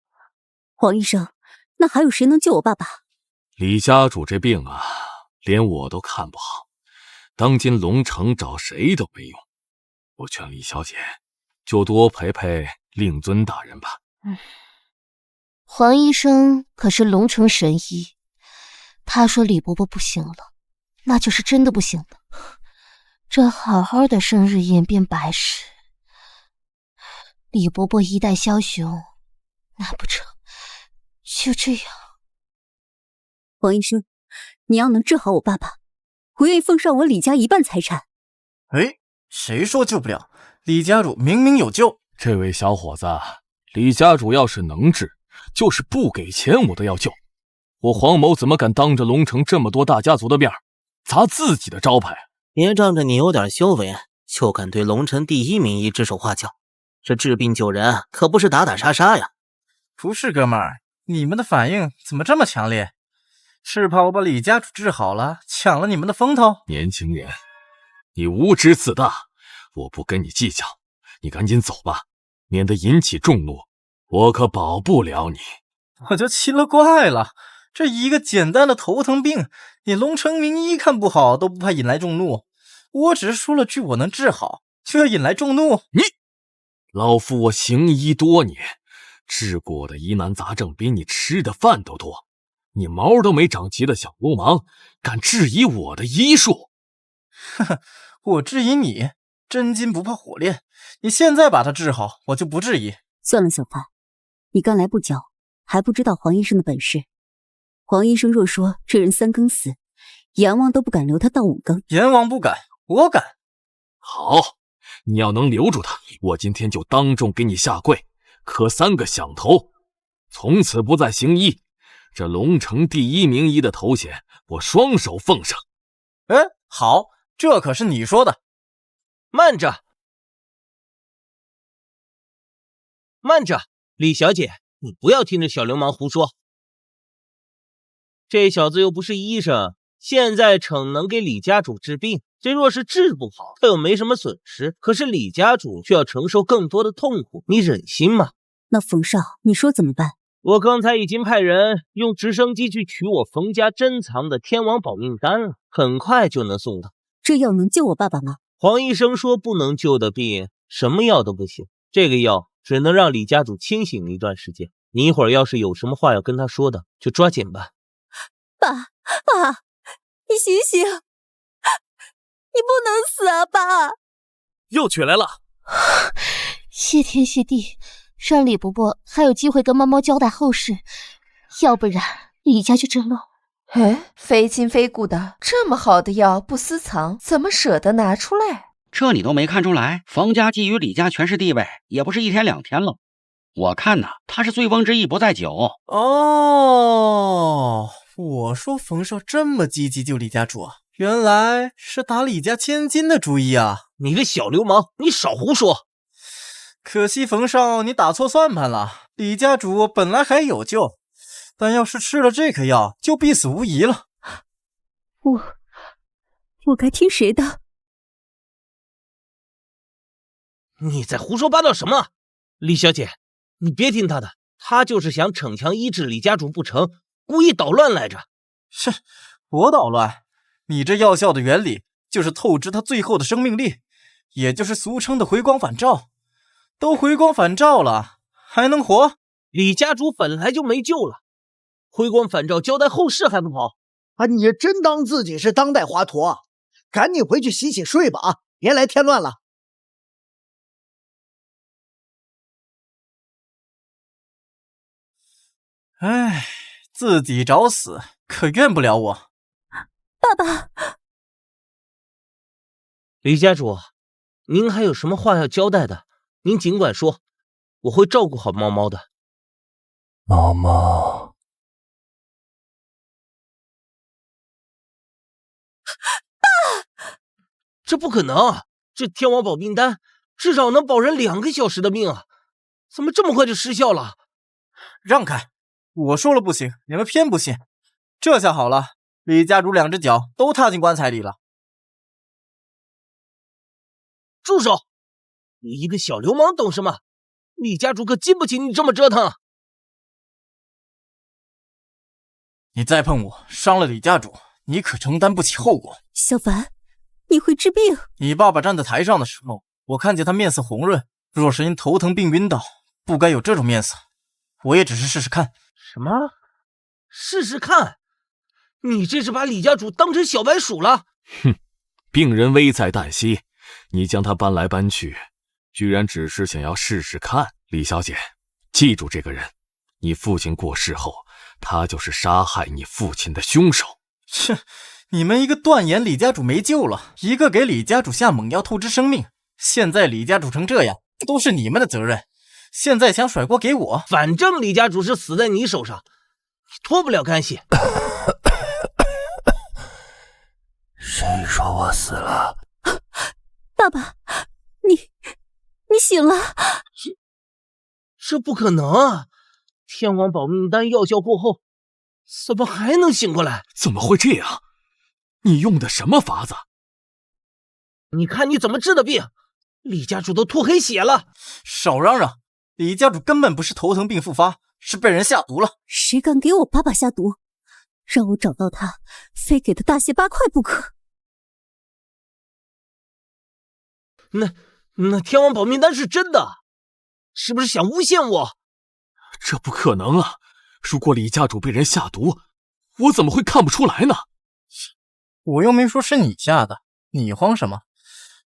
黄医生，那还有谁能救我爸爸？李家主这病啊，连我都看不好，当今龙城找谁都没用。我劝李小姐就多陪陪令尊大人吧。黄医生可是龙城神医，他说李伯伯不行了，那就是真的不行了。这好好的生日宴变白事，李伯伯一代枭雄，难不成就这样？黄医生，你要能治好我爸爸，我愿意奉上我李家一半财产。哎，谁说救不了？李家主明明有救。这位小伙子，李家主要是能治，就是不给钱我都要救。我黄某怎么敢当着龙城这么多大家族的面砸自己的招牌？别仗着你有点修为，就敢对龙城第一名医指手画脚。这治病救人可不是打打杀杀呀！不是哥们儿，你们的反应怎么这么强烈？是怕我把李家主治好了，抢了你们的风头？年轻人，你无知自大，我不跟你计较，你赶紧走吧，免得引起众怒，我可保不了你。我就奇了怪了，这一个简单的头疼病，你龙城名医看不好都不怕引来众怒，我只是说了句我能治好，就要引来众怒？你，老夫我行医多年，治过的疑难杂症比你吃的饭都多，你毛都没长齐的小流氓，敢质疑我的医术？呵呵，我质疑你，真金不怕火炼。你现在把他治好，我就不质疑。算了，小范，你刚来不久，还不知道黄医生的本事。黄医生若说这人3更死，阎王都不敢留他到5更。阎王不敢，我敢。好，你要能留住他，我今天就当众给你下跪，磕3个响头，从此不再行医。这龙城第1名医的头衔，我双手奉上。好，这可是你说的。慢着，慢着，李小姐，你不要听着小流氓胡说。这小子又不是医生，现在逞能给李家主治病，这若是治不好，他又没什么损失，可是李家主却要承受更多的痛苦，你忍心吗？那冯少，你说怎么办？我刚才已经派人用直升机去取我冯家珍藏的天王保命丹了，很快就能送到。这药能救我爸爸吗？黄医生说不能救的病，什么药都不行。这个药只能让李家主清醒一段时间。你一会儿要是有什么话要跟他说的，就抓紧吧。爸，你醒醒！你不能死啊，爸！又取来了。谢天谢地，让李伯伯还有机会跟猫猫交代后事，要不然李家就真乱。非亲非故的，这么好的药不私藏，怎么舍得拿出来？这你都没看出来？冯家觊觎李家权势地位，也不是1天2天了。我看呐，他是醉翁之意不在酒。我说冯少这么积极救李家主，原来是打李家千金的主意啊！你个小流氓，你少胡说！可惜冯少你打错算盘了，李家主本来还有救，但要是吃了这颗药，就必死无疑了。我该听谁的？你在胡说八道什么？李小姐，你别听他的，他就是想逞强医治李家主不成，故意捣乱来着。是我捣乱？你这药效的原理就是透支他最后的生命力，也就是俗称的回光返照。都回光返照了，还能活？李家主本来就没救了，回光返照交代后事还不跑？你真当自己是当代华佗？赶紧回去洗洗睡吧，别来添乱了。自己找死，可怨不了我。爸爸，李家主，您还有什么话要交代的？您尽管说，我会照顾好猫猫的。猫猫，爸，这不可能！这天王保命丹至少能保人2个小时的命啊，怎么这么快就失效了？让开！我说了不行，你们偏不信。这下好了，李家主2只脚都踏进棺材里了。住手！你一个小流氓懂什么？李家主可经不起你这么折腾。你再碰我，伤了李家主，你可承担不起后果。小凡，你会治病？你爸爸站在台上的时候，我看见他面色红润，若是因头疼病晕倒，不该有这种面色。我也只是试试看。什么？试试看？你这是把李家主当成小白鼠了？哼，病人危在旦夕，你将他搬来搬去，居然只是想要试试看。李小姐，记住这个人，你父亲过世后，他就是杀害你父亲的凶手。切，你们一个断言李家主没救了，一个给李家主下猛药透支生命，现在李家主成这样，都是你们的责任。现在想甩锅给我，反正李家主是死在你手上，你脱不了干系。谁说我死了？爸爸，你醒了？这不可能啊！天王保命丹药效过后，怎么还能醒过来？怎么会这样？你用的什么法子？你看你怎么治的病？李家主都吐黑血了！少嚷嚷！李家主根本不是头疼病复发，是被人下毒了。谁敢给我爸爸下毒？让我找到他，非给他大卸8块不可。那天王保命丹是真的，是不是想诬陷我？这不可能啊！如果李家主被人下毒，我怎么会看不出来呢？我又没说是你下的，你慌什么？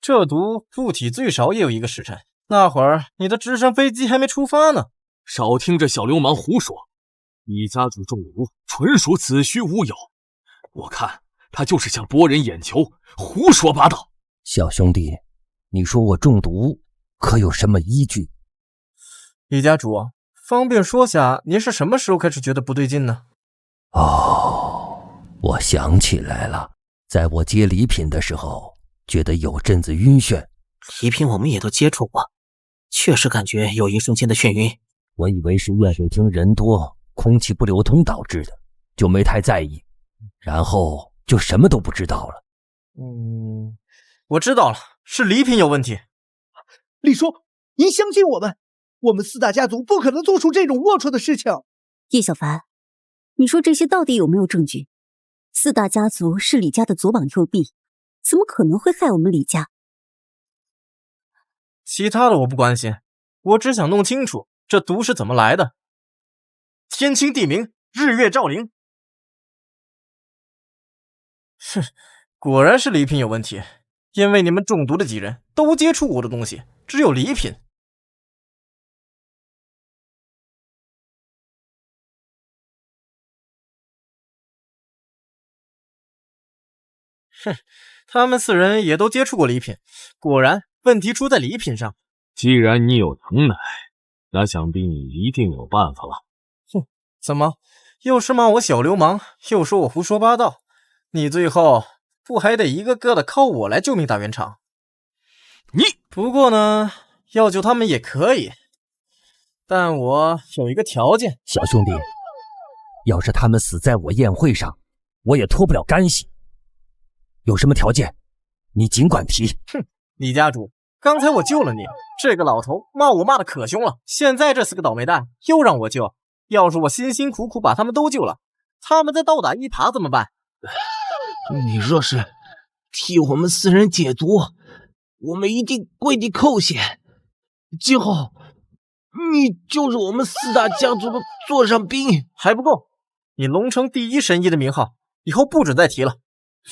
这毒入体最少也有1个时辰，那会儿你的直升飞机还没出发呢。少听这小流氓胡说，李家主中毒纯属子虚乌有，我看他就是想博人眼球，胡说八道。小兄弟，你说我中毒可有什么依据？李家主，方便说下您是什么时候开始觉得不对劲呢？我想起来了，在我接礼品的时候，觉得有阵子晕眩。礼品我们也都接触过，确实感觉有一瞬间的眩晕。我以为是宴会厅人多，空气不流通导致的，就没太在意，然后就什么都不知道了。我知道了，是礼品有问题。李叔，您相信我们，我们4大家族不可能做出这种龌龊的事情。叶小凡，你说这些到底有没有证据？4大家族是李家的左膀右臂，怎么可能会害我们李家？其他的我不关心，我只想弄清楚这毒是怎么来的。天清地明，日月照临。哼，果然是礼品有问题，因为你们中毒的几人都接触我的东西，只有礼品。哼，他们4人也都接触过礼品，果然问题出在礼品上。既然你有能耐，那想必你一定有办法了。哼，怎么又是骂我小流氓，又说我胡说八道？你最后不还得一个个的靠我来救命打圆场？不过呢，要救他们也可以，但我有一个条件。小兄弟，要是他们死在我宴会上，我也脱不了干系。有什么条件，你尽管提。哼，李家主，刚才我救了你，这个老头骂我骂的可凶了，现在这4个倒霉蛋又让我救，要是我辛辛苦苦把他们都救了，他们再倒打一耙怎么办？你若是替我们4人解毒，我们一定跪地叩谢。今后你就是我们4大家族的座上宾。还不够，你龙城第1神医的名号以后不准再提了。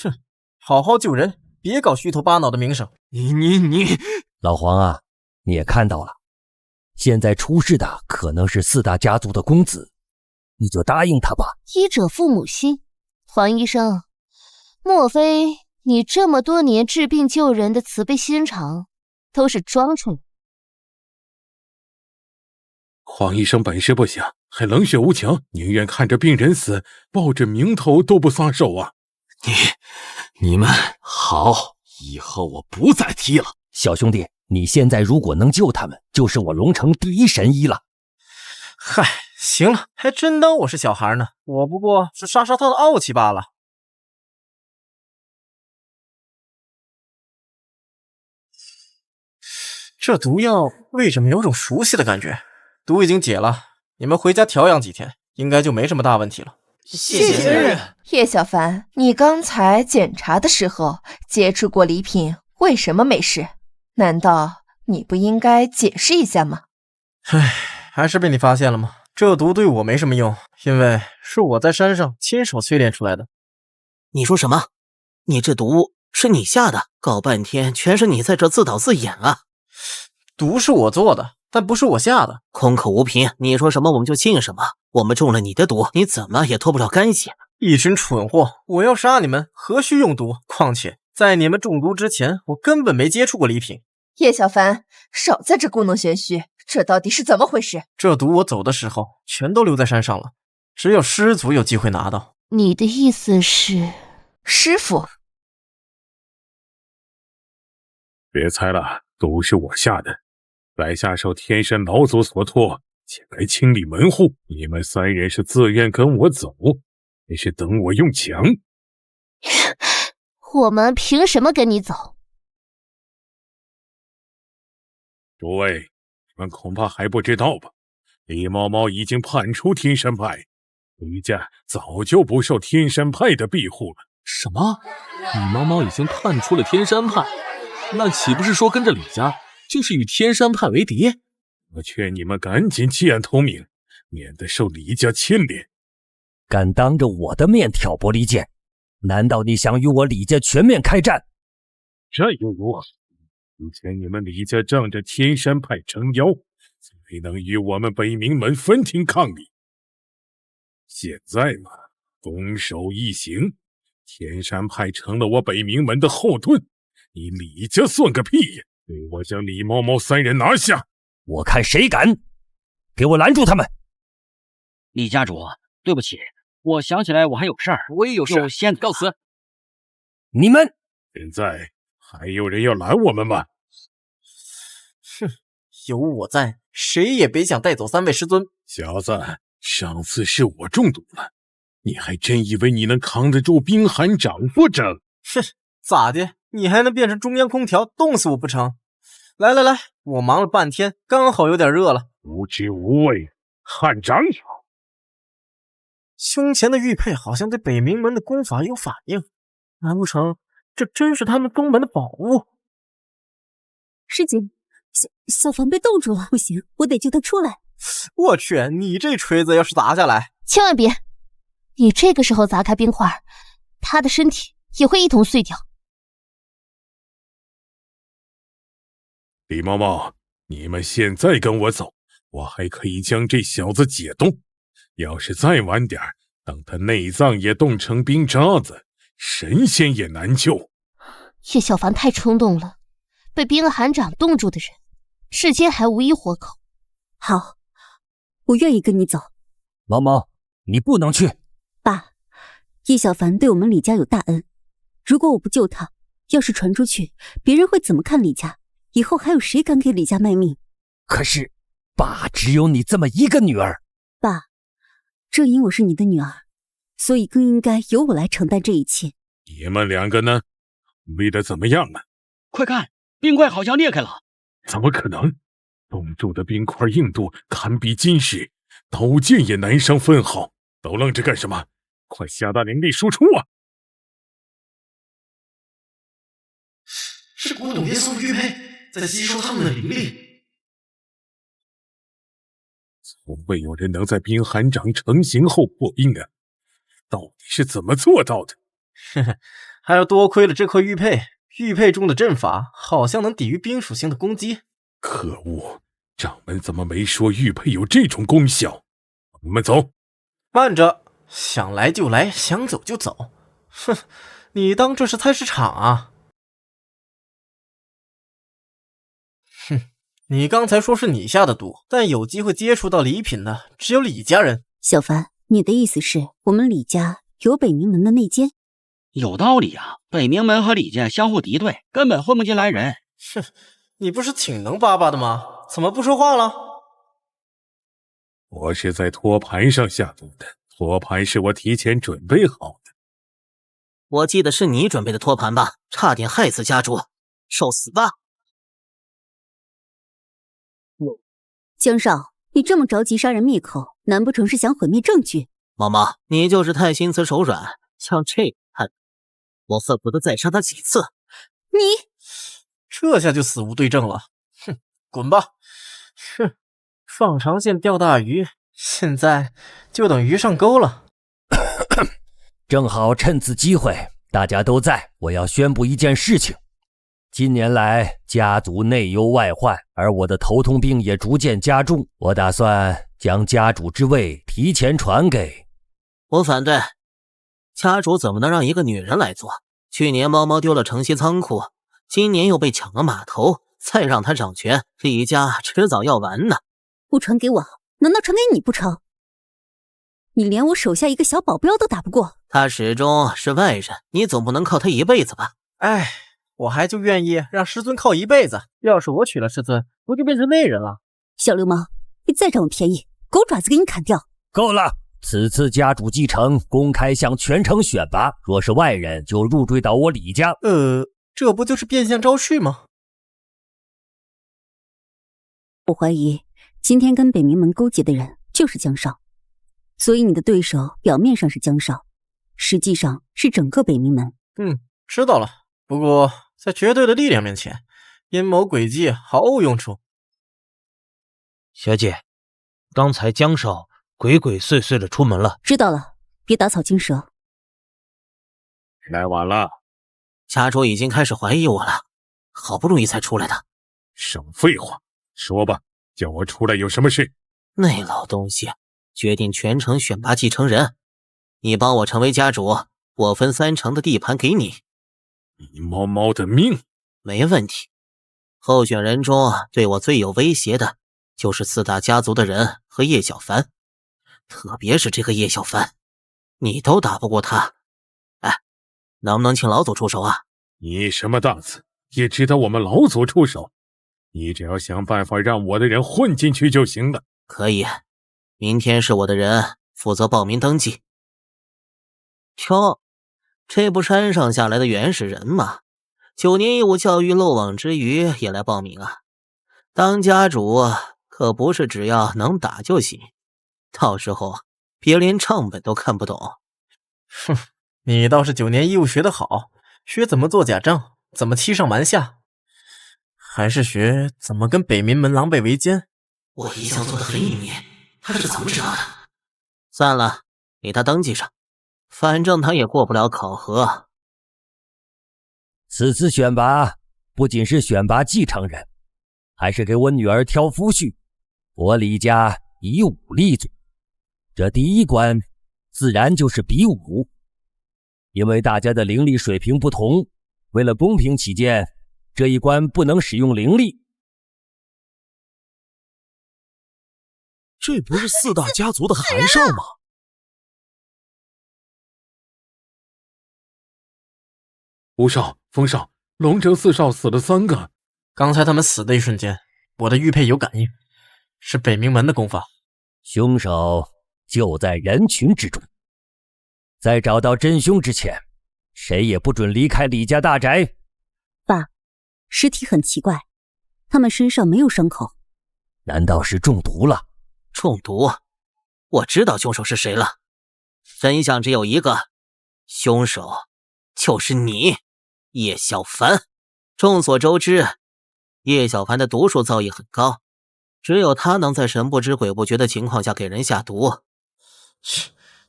哼，好好救人，别搞虚头巴脑的名声。你，老黄啊，你也看到了，现在出事的可能是4大家族的公子，你就答应他吧。医者父母心，黄医生，莫非你这么多年治病救人的慈悲心肠都是装出来？黄医生本事不行，还冷血无情，宁愿看着病人死，抱着名头都不撒手啊！你们好，以后我不再提了。小兄弟，你现在如果能救他们，就是我龙城第1神医了。嗨，行了，还真当我是小孩呢，我不过是杀他的傲气罢了。这毒药为什么有种熟悉的感觉？毒已经解了，你们回家调养几天，应该就没什么大问题了。谢谢先生。叶小凡，你刚才检查的时候接触过礼品，为什么没事？难道你不应该解释一下吗？唉，还是被你发现了吗？这毒对我没什么用，因为是我在山上亲手淬炼出来的。你说什么？你这毒是你下的？搞半天全是你在这自导自演啊！毒是我做的，但不是我下的。空口无凭，你说什么我们就信什么。我们中了你的毒，你怎么也脱不了干系。一群蠢货，我要杀你们何须用毒？况且在你们中毒之前，我根本没接触过礼品。叶小凡，少在这故弄玄虚，这到底是怎么回事？这毒我走的时候全都留在山上了，只有师祖有机会拿到。你的意思是，师傅？别猜了，毒是我下的，在下受天山老祖所托，前来清理门户。你们3人是自愿跟我走，还是等我用强？我们凭什么跟你走？诸位，你们恐怕还不知道吧？李猫猫已经叛出天山派，李家早就不受天山派的庇护了。什么？李猫猫已经叛出了天山派？那岂不是说跟着李家就是与天山派为敌？我劝你们赶紧弃暗投明，免得受李家牵连。敢当着我的面挑拨离间，难道你想与我李家全面开战？这又如何？以前你们李家仗着天山派撑腰，才能与我们北冥门分庭抗礼。现在嘛，攻守一行，天山派成了我北冥门的后盾，你李家算个屁呀！给我将李猫猫三人拿下！我看谁敢！给我拦住他们！李家主，对不起，我想起来我还有事儿，我也有事，先告辞。你们现在还有人要拦我们吗？哼，有我在，谁也别想带走3位师尊。小子，上次是我中毒了，你还真以为你能扛得住冰寒掌不成？哼，咋的？你还能变成中央空调冻死我不成？来来来，我忙了半天，刚好有点热了。无知无畏，汉掌草！胸前的玉佩好像对北冥门的功法有反应，难不成这真是他们宗门的宝物？师姐，小凡被冻住了，不行，我得救他出来。我去，你这锤子要是砸下来，千万别！你这个时候砸开冰块，他的身体也会一同碎掉。李猫猫，你们现在跟我走，我还可以将这小子解冻。要是再晚点，等他内脏也冻成冰渣子，神仙也难救。叶小凡太冲动了，被冰寒掌冻住的人，至今还无一活口。好，我愿意跟你走。毛毛，你不能去。爸，叶小凡对我们李家有大恩，如果我不救他，要是传出去，别人会怎么看李家？以后还有谁敢给李家卖命？可是，爸只有你这么一个女儿。爸，正因我是你的女儿，所以更应该由我来承担这一切。你们两个呢？为的怎么样呢？快看，冰块好像裂开了。怎么可能？冻住的冰块硬度堪比金石，刀剑也难伤分毫。都愣着干什么？快下大灵力输出啊！是古董元素玉佩在吸收他们的灵力。从未有人能在冰寒掌成型后破冰啊！到底是怎么做到的？呵呵，还要多亏了这块玉佩。玉佩中的阵法好像能抵御冰属性的攻击。可恶，掌门怎么没说玉佩有这种功效？我们走。慢着，想来就来，想走就走。哼，你当这是菜市场啊？哼，你刚才说是你下的毒，但有机会接触到礼品的只有李家人。小凡，你的意思是我们李家有北冥门的内奸？有道理啊，北冥门和李家相互敌对，根本混不进来人。哼，你不是挺能巴巴的吗？怎么不说话了？我是在托盘上下毒的，托盘是我提前准备好的。我记得是你准备的托盘吧？差点害死家主，受死吧！江少，你这么着急杀人灭口，难不成是想毁灭证据？毛毛，你就是太心慈手软，像这般，我恨不得再杀他几次。你这下就死无对证了。哼，滚吧！哼，放长线钓大鱼，现在就等鱼上钩了。正好趁此机会，大家都在，我要宣布一件事情。近年来，家族内忧外患，而我的头痛病也逐渐加重。我打算将家主之位提前传给……我反对，家主怎么能让一个女人来做？去年猫猫丢了城西仓库，今年又被抢了码头，再让他掌权，李家迟早要完呢。不传给我，难道传给你不成？你连我手下一个小保镖都打不过。他始终是外人，你总不能靠他一辈子吧？哎，我还就愿意让师尊靠一辈子。要是我娶了师尊，不就变成内人了？小流氓，你再占我便宜，狗爪子给你砍掉！够了！此次家主继承公开向全城选拔，若是外人就入赘到我李家。这不就是变相招婿吗？我怀疑今天跟北冥门勾结的人就是江少，所以你的对手表面上是江少，实际上是整个北冥门。知道了。不过在绝对的力量面前，阴谋诡计毫无用处。小姐，刚才江少鬼鬼祟祟的出门了。知道了，别打草惊蛇。来晚了，家主已经开始怀疑我了，好不容易才出来的。少废话，说吧，叫我出来有什么事？那老东西决定全城选拔继承人，你帮我成为家主，我分3成的地盘给你。你猫猫的命？没问题。候选人中对我最有威胁的就是4大家族的人和叶小凡，特别是这个叶小凡，你都打不过他。哎，能不能请老祖出手啊？你什么档次，也知道我们老祖出手？你只要想办法让我的人混进去就行了。可以，明天是我的人负责报名登记。哟，这不山上下来的原始人吗？9年义务教育漏网之鱼也来报名啊！当家主可不是只要能打就行，到时候别连账本都看不懂。哼，你倒是9年义务学得好，学怎么做假账，怎么欺上瞒下，还是学怎么跟北冥门狼狈为奸。我一向做得很隐秘，他是怎么知道的？算了，给他登记上，反正他也过不了考核。此次选拔不仅是选拔继承人，还是给我女儿挑夫婿。我李家以武立足，这第一关自然就是比武。因为大家的灵力水平不同，为了公平起见，这一关不能使用灵力。这不是4大家族的韩少吗？吴少、风少、龙城4少死了3个。刚才他们死的一瞬间，我的玉佩有感应，是北冥门的功法。凶手就在人群之中，在找到真凶之前，谁也不准离开李家大宅。爸，尸体很奇怪，他们身上没有伤口，难道是中毒了？中毒？我知道凶手是谁了。真相只有一个，凶手就是你，叶小凡。众所周知，叶小凡的毒术造诣很高，只有他能在神不知鬼不觉的情况下给人下毒。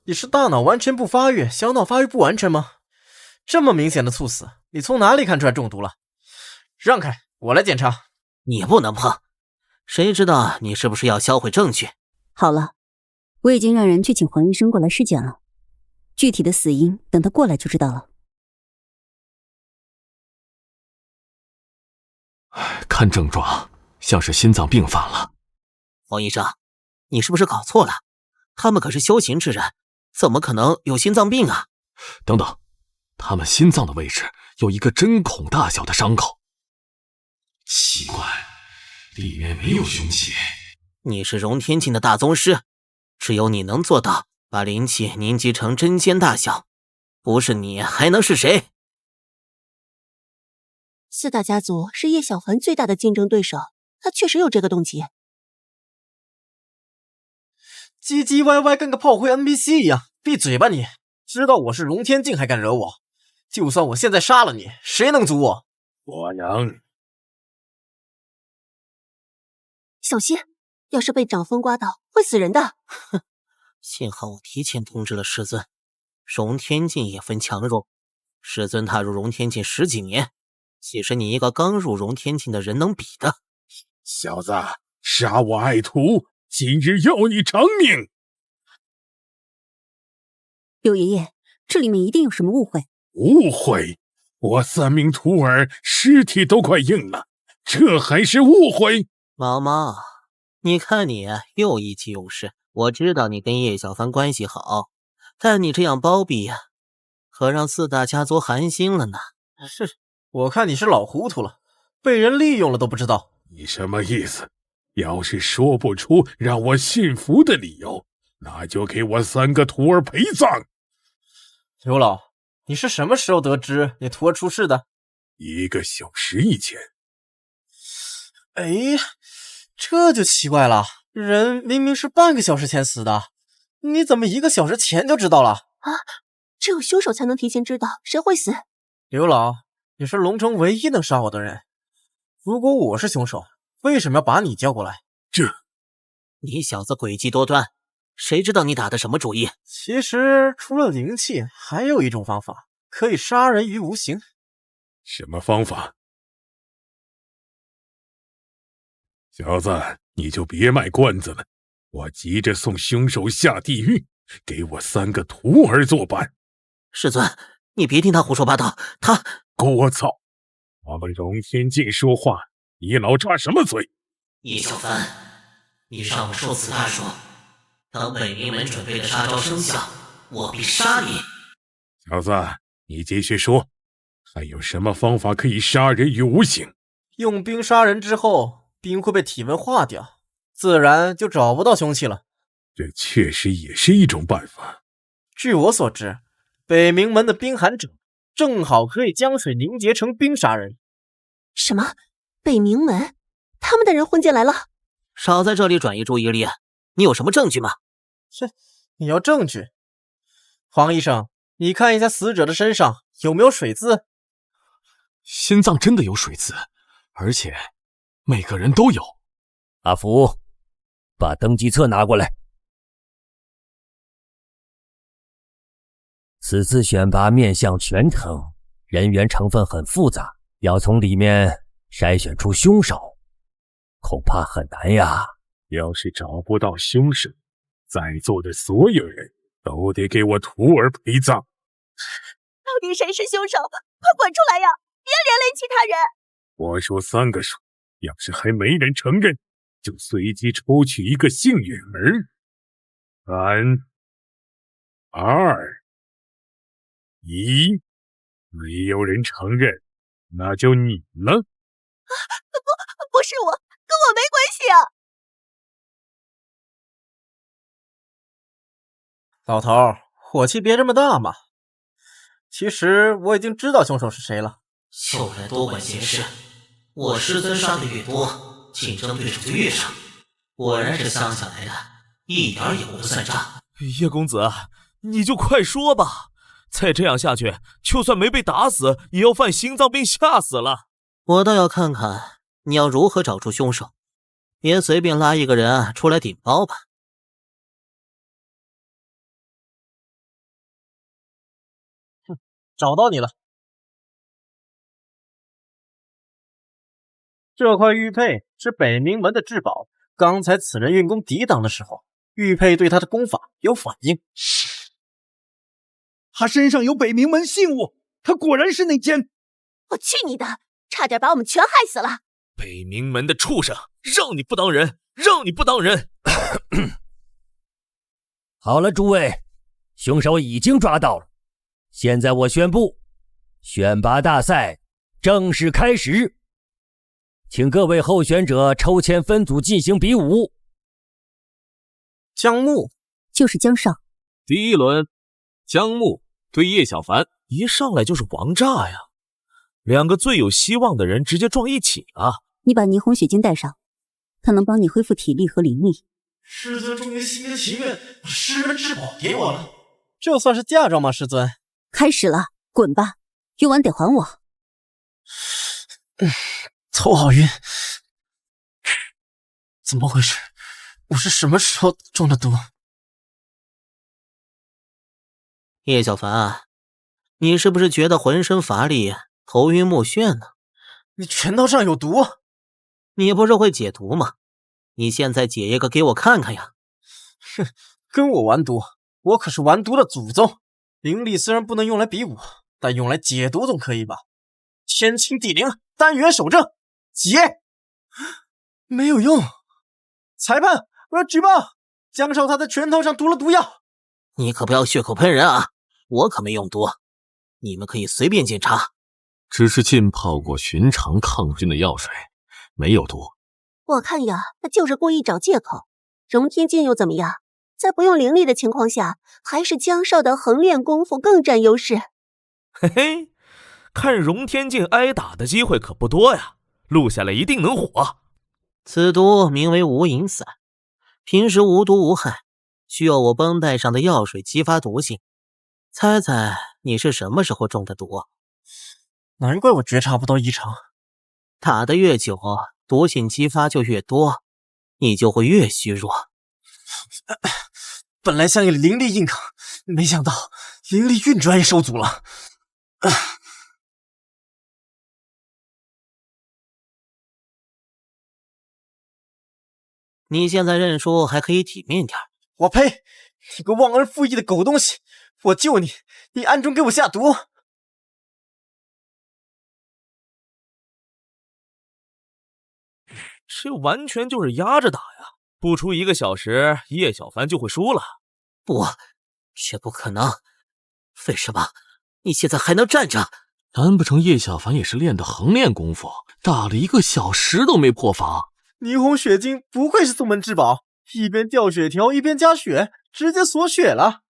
你是大脑完全不发育，小脑发育不完全吗？这么明显的猝死，你从哪里看出来中毒了？让开，我来检查。你不能碰，谁知道你是不是要销毁证据？好了，我已经让人去请黄医生过来尸检了，具体的死因等他过来就知道了。看症状像是心脏病犯了。黄医生，你是不是搞错了？他们可是修行之人，怎么可能有心脏病啊？等等，他们心脏的位置有一个针孔大小的伤口。奇怪，里面没有凶器。你是荣天境的大宗师，只有你能做到把灵气凝集成针尖大小，不是你还能是谁？4大家族是叶小凡最大的竞争对手，他确实有这个动机。唧唧歪歪跟个炮灰 NPC 一样，闭嘴吧你！知道我是荣天境还敢惹我？就算我现在杀了你，谁能阻我？我能。小心，要是被掌风刮到，会死人的。哼，幸好我提前通知了师尊。荣天境也分强弱，师尊踏入荣天境10几年，岂是你一个刚入荣天境的人能比的？小子，杀我爱徒，今日要你偿命！柳爷爷，这里面一定有什么误会。误会？我3名徒儿尸体都快硬了，这还是误会？毛毛，你看你又意气用事。我知道你跟叶小凡关系好，但你这样包庇可让4大家族寒心了呢。是，我看你是老糊涂了，被人利用了都不知道。你什么意思？要是说不出让我信服的理由，那就给我3个徒儿陪葬。刘老，你是什么时候得知你徒儿出事的？1个小时以前。哎，这就奇怪了，人明明是半个小时前死的，你怎么1个小时前就知道了？啊，只有凶手才能提前知道谁会死。刘老，你是龙城唯一能杀我的人，如果我是凶手，为什么要把你叫过来？你小子诡计多端，谁知道你打的什么主意？其实除了灵气，还有一种方法，可以杀人于无形。什么方法？小子，你就别卖关子了，我急着送凶手下地狱，给我3个徒儿作伴。师尊，你别听他胡说八道，他……聒噪！我们荣天境说话，你老插什么嘴？叶小凡，你让我受此大辱，当北冥门准备的杀招生效，我必杀你！小子，你继续说，还有什么方法可以杀人于无形？用冰杀人之后，冰会被体温化掉，自然就找不到凶器了。这确实也是一种办法。据我所知，北冥门的冰寒者正好可以将水凝结成冰杀人。什么？北冥门？他们的人混进来了？少在这里转移注意力，你有什么证据吗？你要证据？黄医生，你看一下死者的身上有没有水渍？心脏真的有水渍，而且每个人都有。阿福，把登记册拿过来。此次选拔面向全城，人员成分很复杂，要从里面筛选出凶手，恐怕很难呀。要是找不到凶手，在座的所有人都得给我徒儿陪葬。到底谁是凶手？快滚出来呀！别连累其他人！我说3个数，要是还没人承认，就随机抽取一个幸运儿。3、2、1，没有人承认，那就你了。不是我，跟我没关系啊！老头，火气别这么大嘛。其实我已经知道凶手是谁了。就该多管闲事，我师尊杀的越多，竞争对手就越少。果然是乡下来的，一点也不算账。叶公子，你就快说吧，再这样下去，就算没被打死，也要犯心脏病吓死了。我倒要看看你要如何找出凶手，别随便拉一个人出来顶包吧。找到你了。这块玉佩是北冥门的至宝，刚才此人运功抵挡的时候，玉佩对他的功法有反应。他身上有北冥门信物，他果然是内奸。我去你的！差点把我们全害死了！北冥门的畜生，让你不当人，让你不当人！好了，诸位，凶手已经抓到了。现在我宣布，选拔大赛正式开始，请各位候选者抽签分组进行比武。江木就是江少。第一轮，江木对叶小凡，一上来就是王炸呀！两个最有希望的人直接撞一起了。你把霓虹血晶带上，它能帮你恢复体力和灵力。师尊终于心甘情愿把师门至宝给我了，这算是嫁妆吗？师尊，开始了，滚吧，用完得还我。头好晕，怎么回事？我是什么时候中的毒？叶小凡，你是不是觉得浑身乏力，头晕目眩呢？你拳头上有毒？你不是会解毒吗？你现在解一个给我看看呀！哼，跟我玩毒，我可是玩毒的祖宗。灵力虽然不能用来比武，但用来解毒总可以吧？天清地灵，单元守正，解！没有用。裁判，我要举报江少他在拳头上涂了毒药。你可不要血口喷人啊！我可没用毒，你们可以随便检查。只是浸泡过寻常抗菌的药水，没有毒。我看呀，他就是故意找借口。荣天境又怎么样？在不用灵力的情况下，还是江少的横练功夫更占优势。嘿嘿，看荣天境挨打的机会可不多呀，录下来一定能火。此毒名为无影散，平时无毒无害，需要我绷带上的药水激发毒性。猜猜你是什么时候中的毒？难怪我觉察不到异常。打得越久，毒性激发就越多，你就会越虚弱。本来想以灵力硬抗，没想到灵力运转也受阻了。你现在认输还可以体面点。我呸！你个忘恩负义的狗东西！我救你，你暗中给我下毒！这完全就是压着打呀！不出1个小时，叶小凡就会输了。不，这不可能！为什么你现在还能站着？难不成叶小凡也是练的横练功夫，打了1个小时都没破防？霓虹血晶不愧是宗门至宝，一边掉血条一边加血，直接锁血了。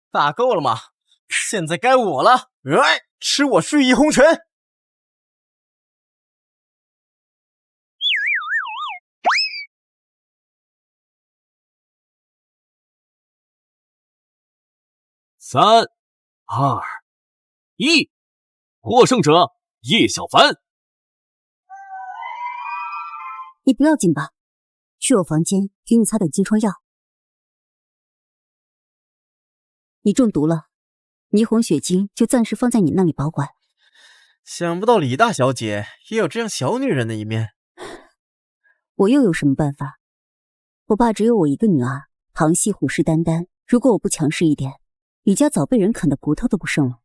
打够了吗？现在该我了！吃我蓄意红拳！3、2、1，获胜者叶小凡。你不要紧吧？去我房间给你擦点痉疮药。你中毒了，霓虹血晶就暂时放在你那里保管。想不到李大小姐也有这样小女人的一面。我又有什么办法？我爸只有我一个女儿，旁系虎视眈眈。如果我不强势一点，李家早被人啃得骨头都不剩了。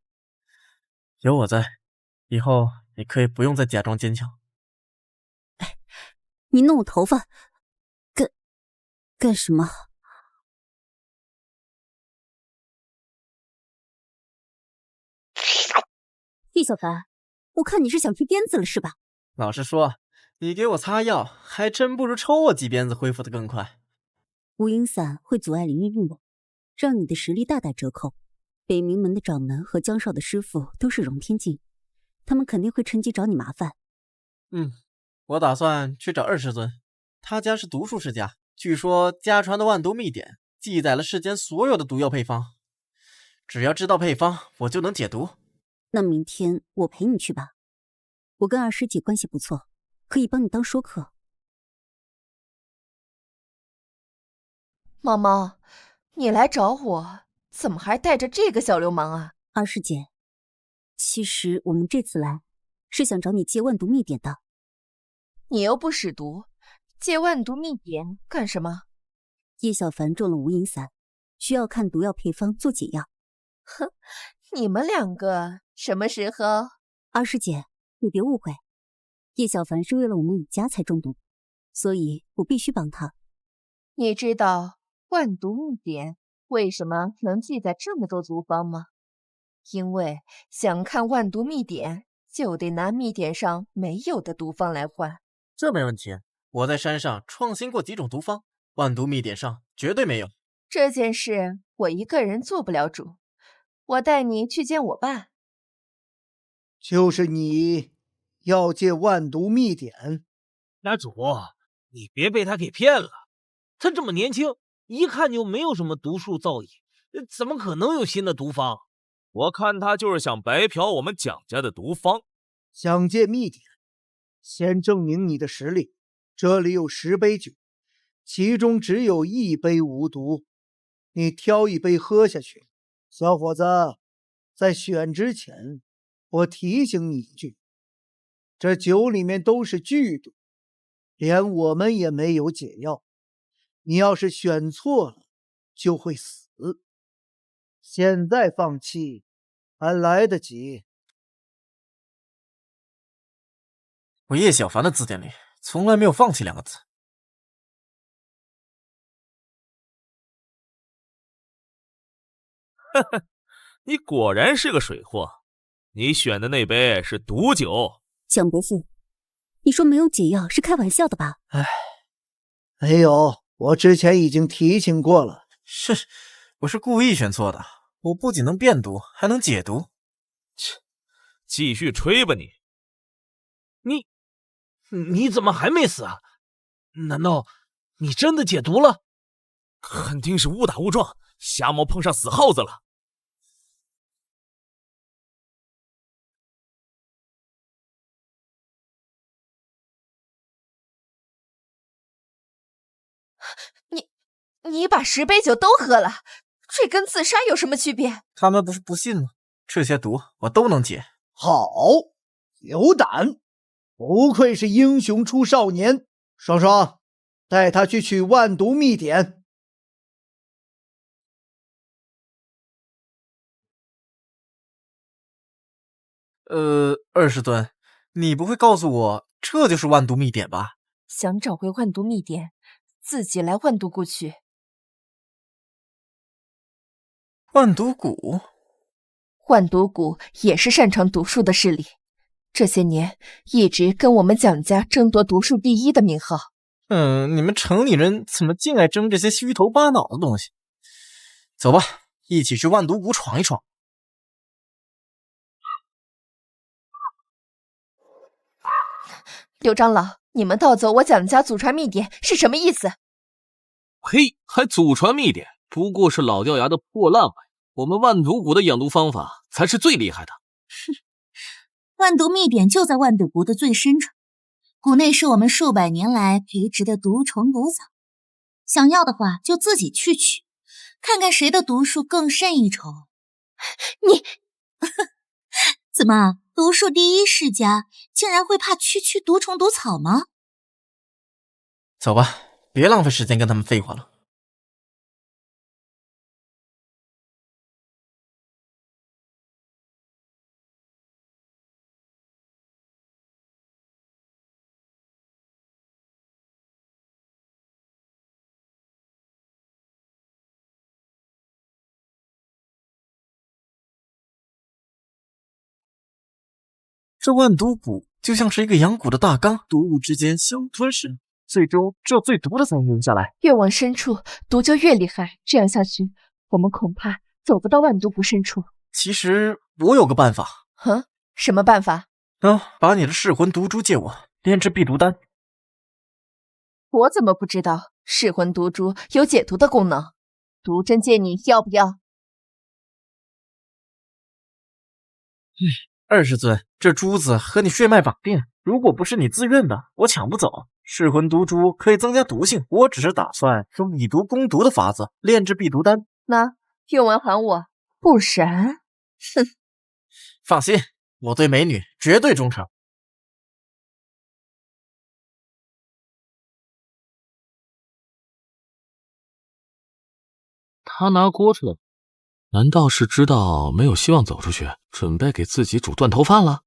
有我在，以后你可以不用再假装坚强。你弄我头发，干什么？叶小凡，我看你是想去鞭子了是吧？老实说，你给我擦药，还真不如抽我几鞭子恢复得更快。无影伞会阻碍灵力运动，让你的实力大打折扣。北冥门的掌门和江少的师傅都是荣天境，他们肯定会趁机找你麻烦。我打算去找20尊，他家是毒术世家，据说家传的万毒秘典记载了世间所有的毒药配方，只要知道配方，我就能解毒。那明天我陪你去吧，我跟二师姐关系不错，可以帮你当说客。毛毛，你来找我，怎么还带着这个小流氓啊？二师姐，其实我们这次来是想找你借万毒秘典的。你又不使毒，借万毒秘典干什么？叶小凡中了无影伞，需要看毒药配方做解药。哼，你们2个什么时候？二师姐，你别误会，叶小凡是为了我们李家才中毒，所以我必须帮他。你知道万毒秘典为什么能记载这么多毒方吗？因为想看万毒秘典，就得拿秘典上没有的毒方来换。这没问题，我在山上创新过几种毒方，万毒秘典上绝对没有。这件事我一个人做不了主，我带你去见我爸。就是你要借万毒秘典？家主，你别被他给骗了，他这么年轻，一看就没有什么毒术造诣，怎么可能有新的毒方？我看他就是想白嫖我们蒋家的毒方。想借秘典，先证明你的实力。这里有10杯酒，其中只有1杯无毒，你挑1杯喝下去。小伙子，在选之前，我提醒你一句，这酒里面都是剧毒，连我们也没有解药。你要是选错了，就会死。现在放弃还来得及。我叶小凡的字典里从来没有放弃2个字。呵呵，你果然是个水货。你选的那杯是毒酒。蒋伯父，你说没有解药是开玩笑的吧？没有，我之前已经提醒过了。我是故意选错的。我不仅能变毒，还能解毒。切，继续吹吧你！你怎么还没死啊？难道你真的解毒了？肯定是误打误撞，瞎猫碰上死耗子了。你把10杯酒都喝了，这跟自杀有什么区别？他们不是不信吗？这些毒我都能解。好，有胆，不愧是英雄出少年。双双，带他去取万毒秘典。20尊，你不会告诉我这就是万毒秘典吧？想找回万毒秘典，自己来万毒谷取。万毒谷？万毒谷也是擅长毒术的势力，这些年一直跟我们蒋家争夺毒术第1的名号。你们城里人怎么净爱争这些虚头巴脑的东西？走吧，一起去万毒谷闯一闯。刘长老，你们盗走我蒋家祖传秘典是什么意思？嘿，还祖传秘典，不过是老掉牙的破烂玩意。我们万毒谷的养毒方法才是最厉害的。哼，万毒秘典就在万毒谷的最深处，谷内是我们数百年来培植的毒虫毒草，想要的话就自己去取，看看谁的毒术更胜一筹。你怎么，毒术第1世家竟然会怕区区毒虫毒草吗？走吧，别浪费时间跟他们废话了。这万毒谷就像是一个养蛊的大缸，毒物之间相吞噬，最终只有最毒的才能留下来。越往深处，毒就越厉害。这样下去，我们恐怕走不到万毒谷深处。其实我有个办法。什么办法？把你的噬魂毒珠借我，炼制避毒丹。我怎么不知道噬魂毒珠有解毒的功能？毒针借你，要不要？20尊，这珠子和你血脉绑定，如果不是你自愿的，我抢不走。噬魂毒珠可以增加毒性，我只是打算用以毒攻毒的法子炼制避毒丹。那用完还我，不然，哼！放心，我对美女绝对忠诚。他拿锅出来，难道是知道没有希望走出去，准备给自己煮断头饭了？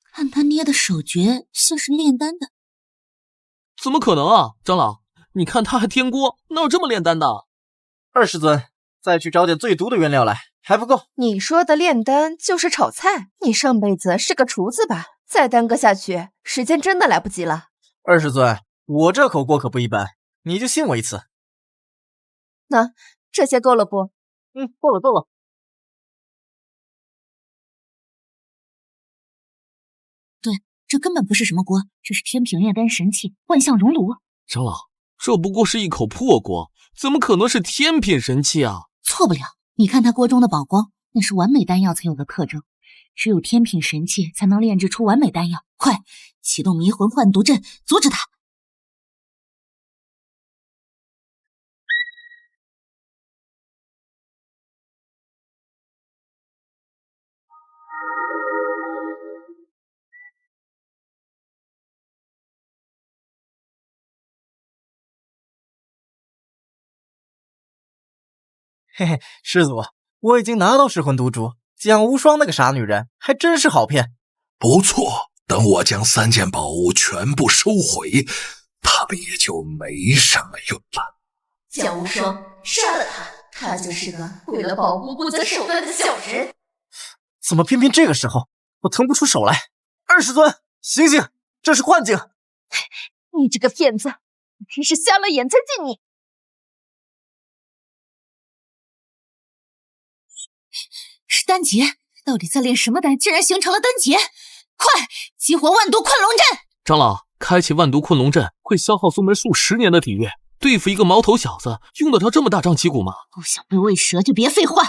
看他捏的手诀，像是炼丹的。怎么可能啊，长老，你看他还添锅，哪有这么炼丹的？20尊，再去找点最毒的原料来，还不够。你说的炼丹就是炒菜，你上辈子是个厨子吧？再耽搁下去，时间真的来不及了。20尊，我这口锅可不一般，你就信我一次。那这些够了不？够了够了。对，这根本不是什么锅，这是天平炼丹神器万象熔炉。长老，这不过是一口破锅，怎么可能是天品神器啊？错不了，你看它锅中的宝光，那是完美丹药才有的特征，只有天品神器才能炼制出完美丹药。快，启动迷魂幻毒阵，阻止他！嘿嘿，师祖，我已经拿到噬魂毒珠，蒋无双那个傻女人还真是好骗。不错，等我将3件宝物全部收回，他们也就没什么用了。蒋无双，杀了他！他就是个为了宝物不择手段的小人。怎么偏偏这个时候我腾不出手来？20尊，醒醒，这是幻境！你这个骗子，我真是瞎了眼才进你！是丹劫，到底在炼什么丹，竟然形成了丹劫？快激活万毒困龙阵！长老，开启万毒困龙阵会消耗宗门数10年的底蕴，对付一个毛头小子，用得着这么大张旗鼓吗？不想被喂蛇就别废话。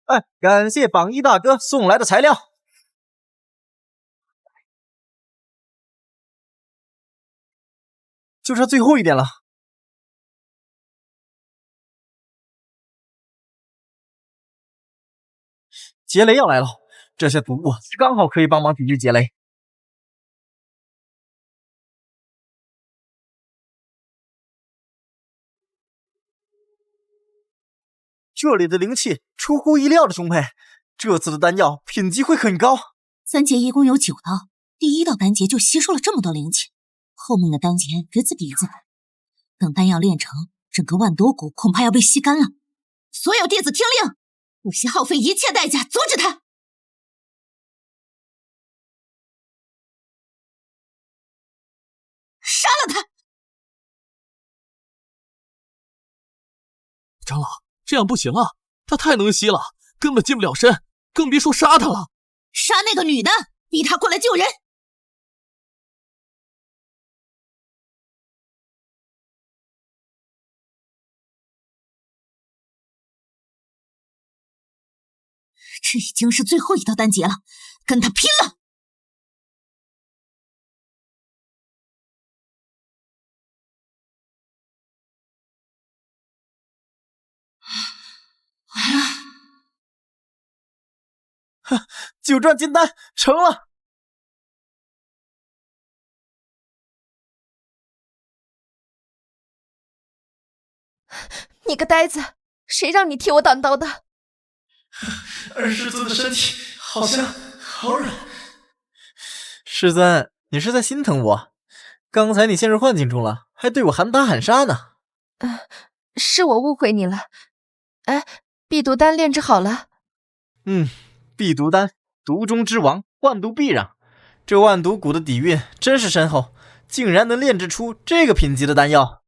哎，感谢榜一大哥送来的材料。就差最后一点了。劫雷要来了，这些毒物刚好可以帮忙抵御劫雷。这里的灵气出乎意料的充沛，这次的丹药品级会很高。3节一共有9道，第1道丹劫就吸收了这么多灵气，后面的丹劫别自鼻子。等丹药炼成，整个万毒谷恐怕要被吸干了。所有弟子听令，不惜耗费一切代价阻止他。杀了他！长老，这样不行啊，他太能吸了，根本近不了身，更别说杀他了。杀那个女的，逼她过来救人。这已经是最后一道丹劫了，跟他拼了！完了！哼，9转金丹成了！你个呆子，谁让你替我挡刀的？二师尊的身体好像好软。师尊，你是在心疼我？刚才你陷入幻境中了，还对我喊打喊杀呢。是我误会你了。哎，避毒丹炼制好了。避毒丹，毒中之王，万毒避让。这万毒谷的底蕴真是深厚，竟然能炼制出这个品级的丹药。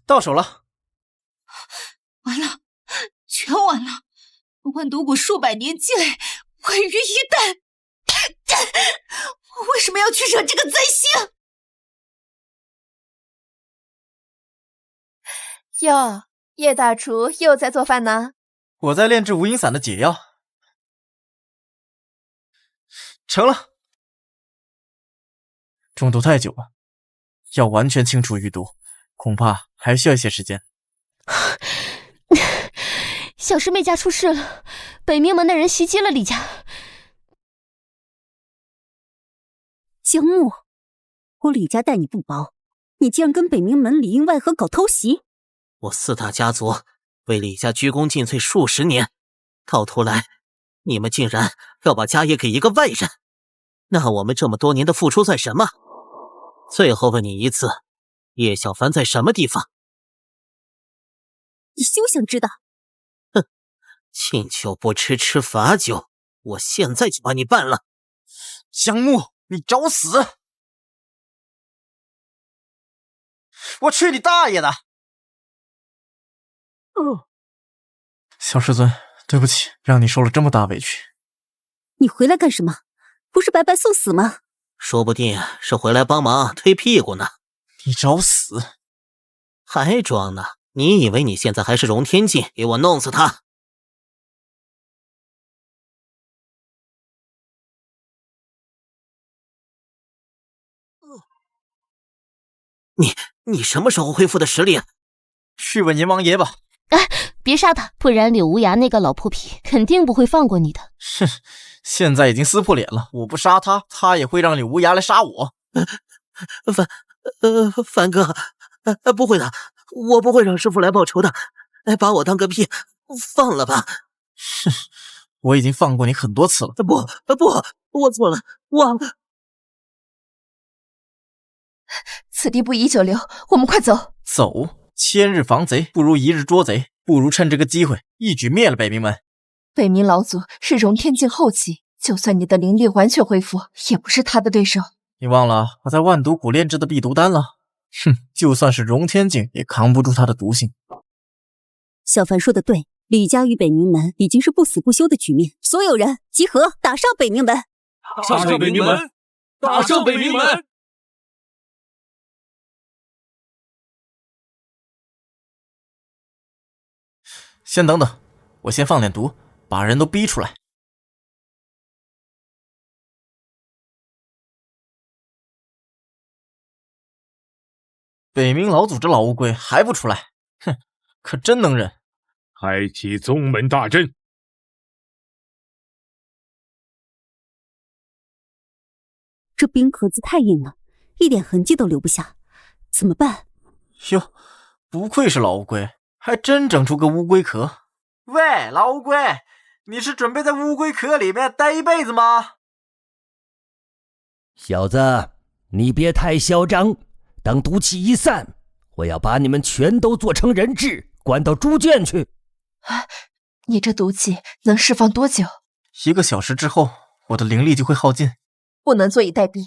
到手了！完了，全完了！万毒谷数百年积累毁于一旦，为什么要去惹这个灾星？哟，叶大厨又在做饭呢？我在炼制无影散的解药。成了。中毒太久了，要完全清除余毒，恐怕还需要一些时间。小师妹家出事了，北冥门的人袭击了李家。江木，我李家待你不薄，你竟然跟北冥门里应外合搞偷袭！我4大家族为李家鞠躬尽瘁数十年，到头来你们竟然要把家业给一个外人，那我们这么多年的付出算什么？最后问你一次，叶小凡在什么地方？你休想知道！哼，敬酒不吃吃罚酒，我现在就把你办了！香木，你找死！我去你大爷的！小师尊，对不起，让你受了这么大委屈。你回来干什么？不是白白送死吗？说不定是回来帮忙推屁股呢。你找死！还装呢？你以为你现在还是荣天境？给我弄死他！你什么时候恢复的实力？去问阎王爷吧。哎，别杀他，不然柳无涯那个老破皮肯定不会放过你的。哼，现在已经撕破脸了，我不杀他，他也会让柳无涯来杀我。凡哥，不会的，我不会让师父来报仇的，把我当个屁，放了吧。哼，我已经放过你很多次了。不，我错了，忘了。此地不宜久留，我们快走。走，千日防贼不如一日捉贼，不如趁这个机会一举灭了北冥门。北冥老祖是荣天境后期，就算你的灵力完全恢复，也不是他的对手。你忘了我在万毒谷炼制的避毒丹了？哼，就算是荣天境也扛不住它的毒性。小凡说的对，李家与北冥门已经是不死不休的局面，所有人集合，打上北冥门！打上北冥门！大胜北冥门！先等等，我先放点毒，把人都逼出来。北冥老祖这老乌龟还不出来，哼，可真能忍！开启宗门大阵。这冰壳子太硬了，一点痕迹都留不下，怎么办？哟，不愧是老乌龟，还真整出个乌龟壳。喂，老乌龟，你是准备在乌龟壳里面待一辈子吗？小子，你别太嚣张，等毒气一散，我要把你们全都做成人质，关到猪圈去。你这毒气能释放多久？1个小时之后，我的灵力就会耗尽。不能坐以待毙，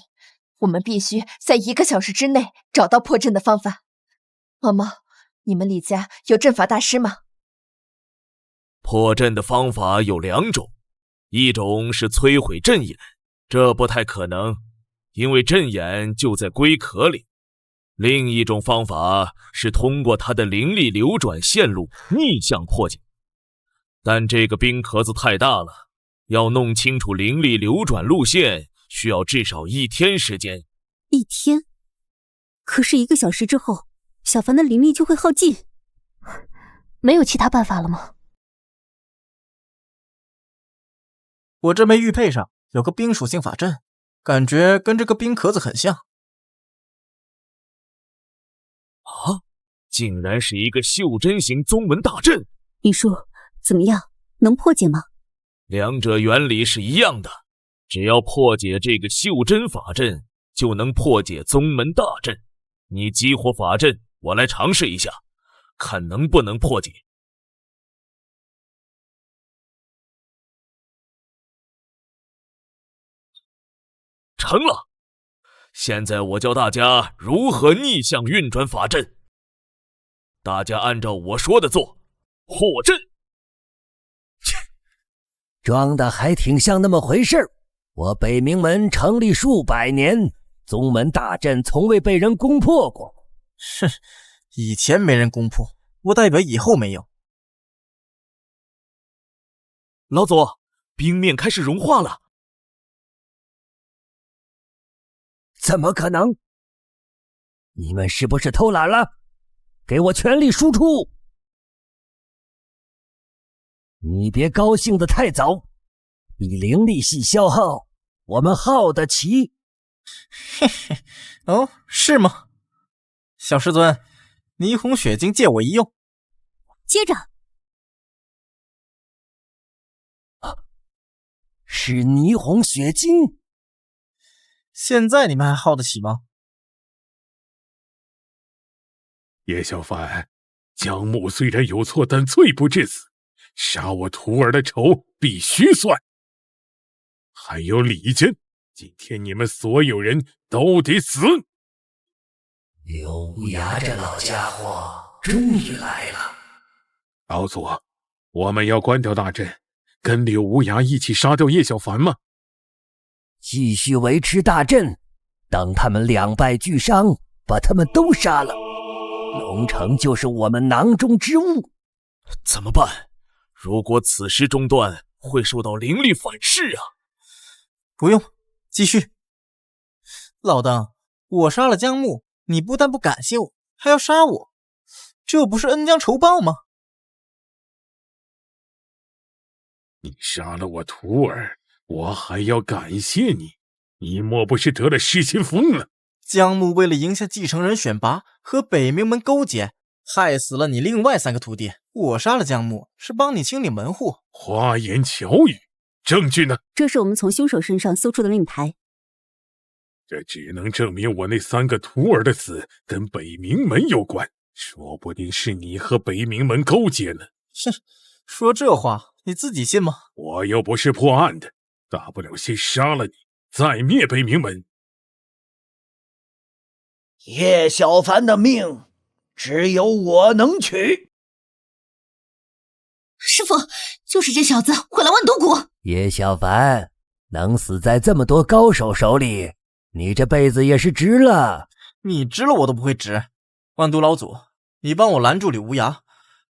我们必须在1个小时之内找到破阵的方法。毛毛，你们李家有阵法大师吗？破阵的方法有2种，一种是摧毁阵眼，这不太可能，因为阵眼就在龟壳里。另一种方法是通过它的灵力流转线路逆向破解，但这个冰壳子太大了，要弄清楚灵力流转路线需要至少1天时间。1天？可是1个小时之后，小凡的灵力就会耗尽。没有其他办法了吗？我这枚玉佩上有个冰属性法阵，感觉跟这个冰壳子很像。啊，竟然是一个袖珍型宗门大阵！你说怎么样？能破解吗？2者原理是一样的，只要破解这个袖珍法阵，就能破解宗门大阵。你激活法阵，我来尝试一下，看能不能破解。成了！现在我教大家如何逆向运转法阵，大家按照我说的做，破阵。装的还挺像那么回事儿。我北冥门成立数百年，宗门大阵从未被人攻破过。哼，以前没人攻破，不代表以后没有。老祖，冰面开始融化了。怎么可能？你们是不是偷懒了？给我全力输出！你别高兴得太早，以灵力系消耗，我们耗得起。嘿嘿，哦，是吗？小师尊，霓虹血晶借我一用。接着，是霓虹血晶。现在你们还耗得起吗？叶小凡，江木虽然有错，但罪不至死。杀我徒儿的仇必须算。还有李家，今天你们所有人都得死。刘无涯这老家伙终于来了。老祖，我们要关掉大阵，跟柳无涯一起杀掉叶小凡吗？继续维持大阵，等他们2败俱伤，把他们都杀了。龙城就是我们囊中之物。怎么办？如果此时中断，会受到灵力反噬啊！不用，继续。老大，我杀了江木，你不但不感谢我，还要杀我，这不是恩将仇报吗？你杀了我徒儿，我还要感谢你，你莫不是得了失心疯了？江木为了赢下继承人选拔，和北冥门勾结，害死了你另外3个徒弟。我杀了江木，是帮你清理门户。花言巧语，证据呢？这是我们从凶手身上搜出的令牌。这只能证明我那3个徒儿的死跟北冥门有关，说不定是你和北冥门勾结呢。哼，说这话你自己信吗？我又不是破案的，大不了先杀了你，再灭北冥门。叶小凡的命只有我能取。师父，就是这小子毁了万毒谷。叶小凡能死在这么多高手手里，你这辈子也是值了。你值了我都不会值。万毒老祖，你帮我拦住李无涯，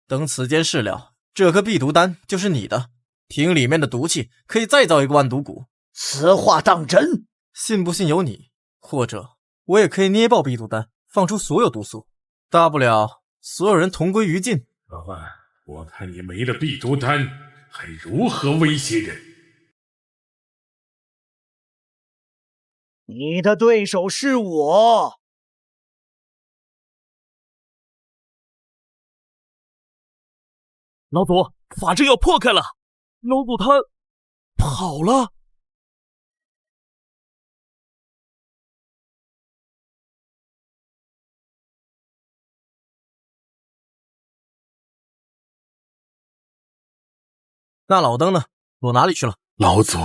等此件事了，这颗避毒丹就是你的。瓶里面的毒气可以再造一个万毒蛊。此话当真？信不信由你，或者我也可以捏爆避毒丹，放出所有毒素，大不了所有人同归于尽。老范，我看你没了避毒丹，还如何威胁人？你的对手是我。老祖，法阵要破开了，老祖他跑了。那老登呢？躲哪里去了？老祖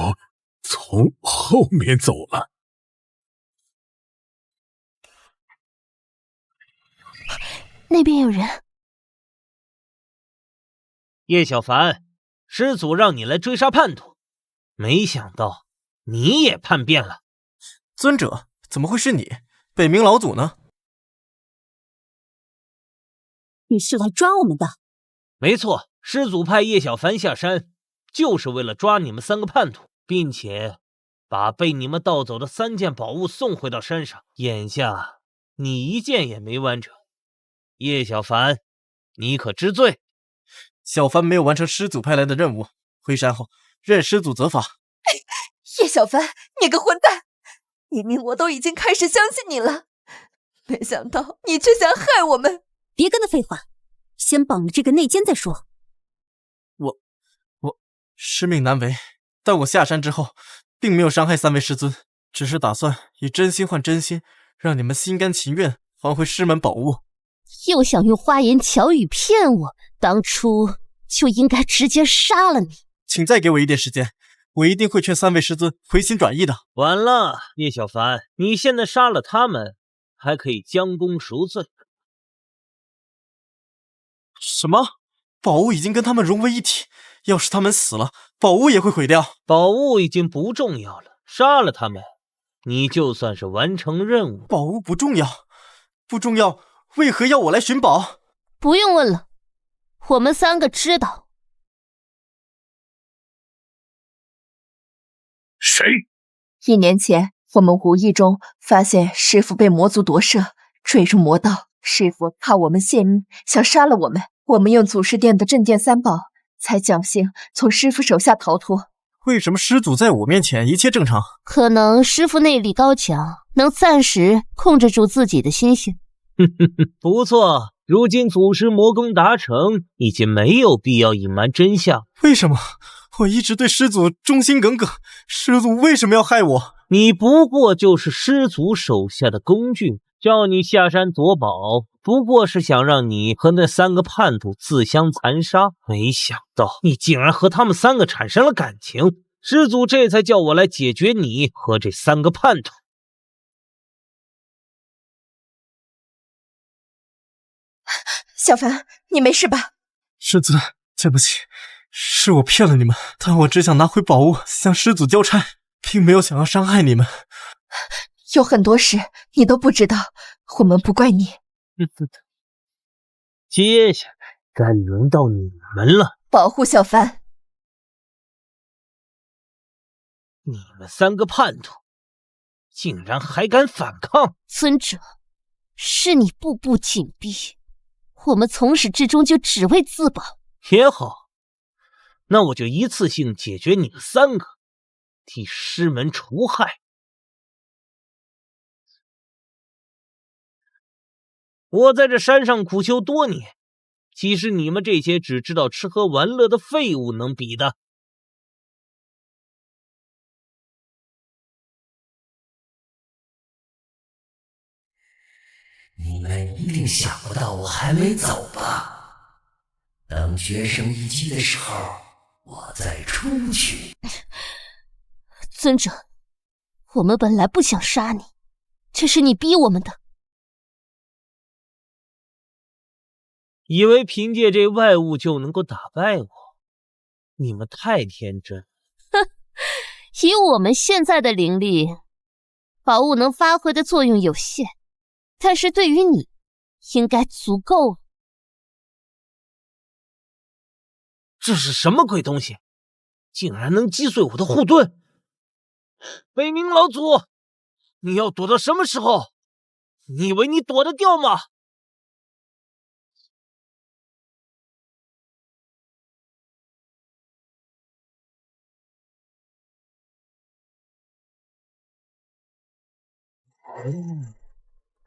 从后面走了。那边有人。叶小凡，师祖让你来追杀叛徒，没想到你也叛变了。尊者，怎么会是你？北冥老祖呢？你是来抓我们的？没错，师祖派叶小凡下山，就是为了抓你们3个叛徒，并且把被你们盗走的3件宝物送回到山上。眼下你1件也没完成，叶小凡，你可知罪？小凡没有完成师祖派来的任务，回山后任师祖责罚。叶小凡，你个混蛋！明明我都已经开始相信你了，没想到你却想害我们。别跟他废话，先绑了这个内奸再说。我师命难违，但我下山之后并没有伤害3位师尊，只是打算以真心换真心，让你们心甘情愿还回师门宝物。又想用花言巧语骗我，当初就应该直接杀了你。请再给我一点时间，我一定会劝3位师尊回心转意的。完了，叶小凡，你现在杀了他们，还可以将功赎罪。什么？宝物已经跟他们融为一体，要是他们死了，宝物也会毁掉。宝物已经不重要了，杀了他们，你就算是完成任务。宝物不重要，不重要，为何要我来寻宝？不用问了，我们3个知道。谁？1年前，我们无意中发现师父被魔族夺舍，坠入魔道。师父怕我们泄密，想杀了我们。我们用祖师殿的镇殿3宝，才侥幸从师父手下逃脱。为什么师祖在我面前一切正常？可能师父内力高强，能暂时控制住自己的心性。不错，如今祖师魔功达成，已经没有必要隐瞒真相。为什么？我一直对师祖忠心耿耿，师祖为什么要害我？你不过就是师祖手下的工具，叫你下山夺宝，不过是想让你和那3个叛徒自相残杀。没想到你竟然和他们3个产生了感情，师祖这才叫我来解决你和这3个叛徒。小凡，你没事吧？师尊，对不起，是我骗了你们，但我只想拿回宝物向师祖交差，并没有想要伤害你们。有很多事你都不知道，我们不怪你。接下来该轮到你们了。保护小凡。你们3个叛徒，竟然还敢反抗！尊者，是你步步紧逼，我们从始至终就只为自保。也好，那我就一次性解决你们3个，替师门除害。我在这山上苦修多年，岂是你们这些只知道吃喝玩乐的废物能比的？你们一定想不到我还没走吧？等决胜一击的时候，我再出去。尊者，我们本来不想杀你，这是你逼我们的。以为凭借这外物就能够打败我，你们太天真。哼，以我们现在的灵力，宝物能发挥的作用有限，但是对于你，应该足够了。这是什么鬼东西？竟然能击碎我的护盾！北冥老祖，你要躲到什么时候？你以为你躲得掉吗？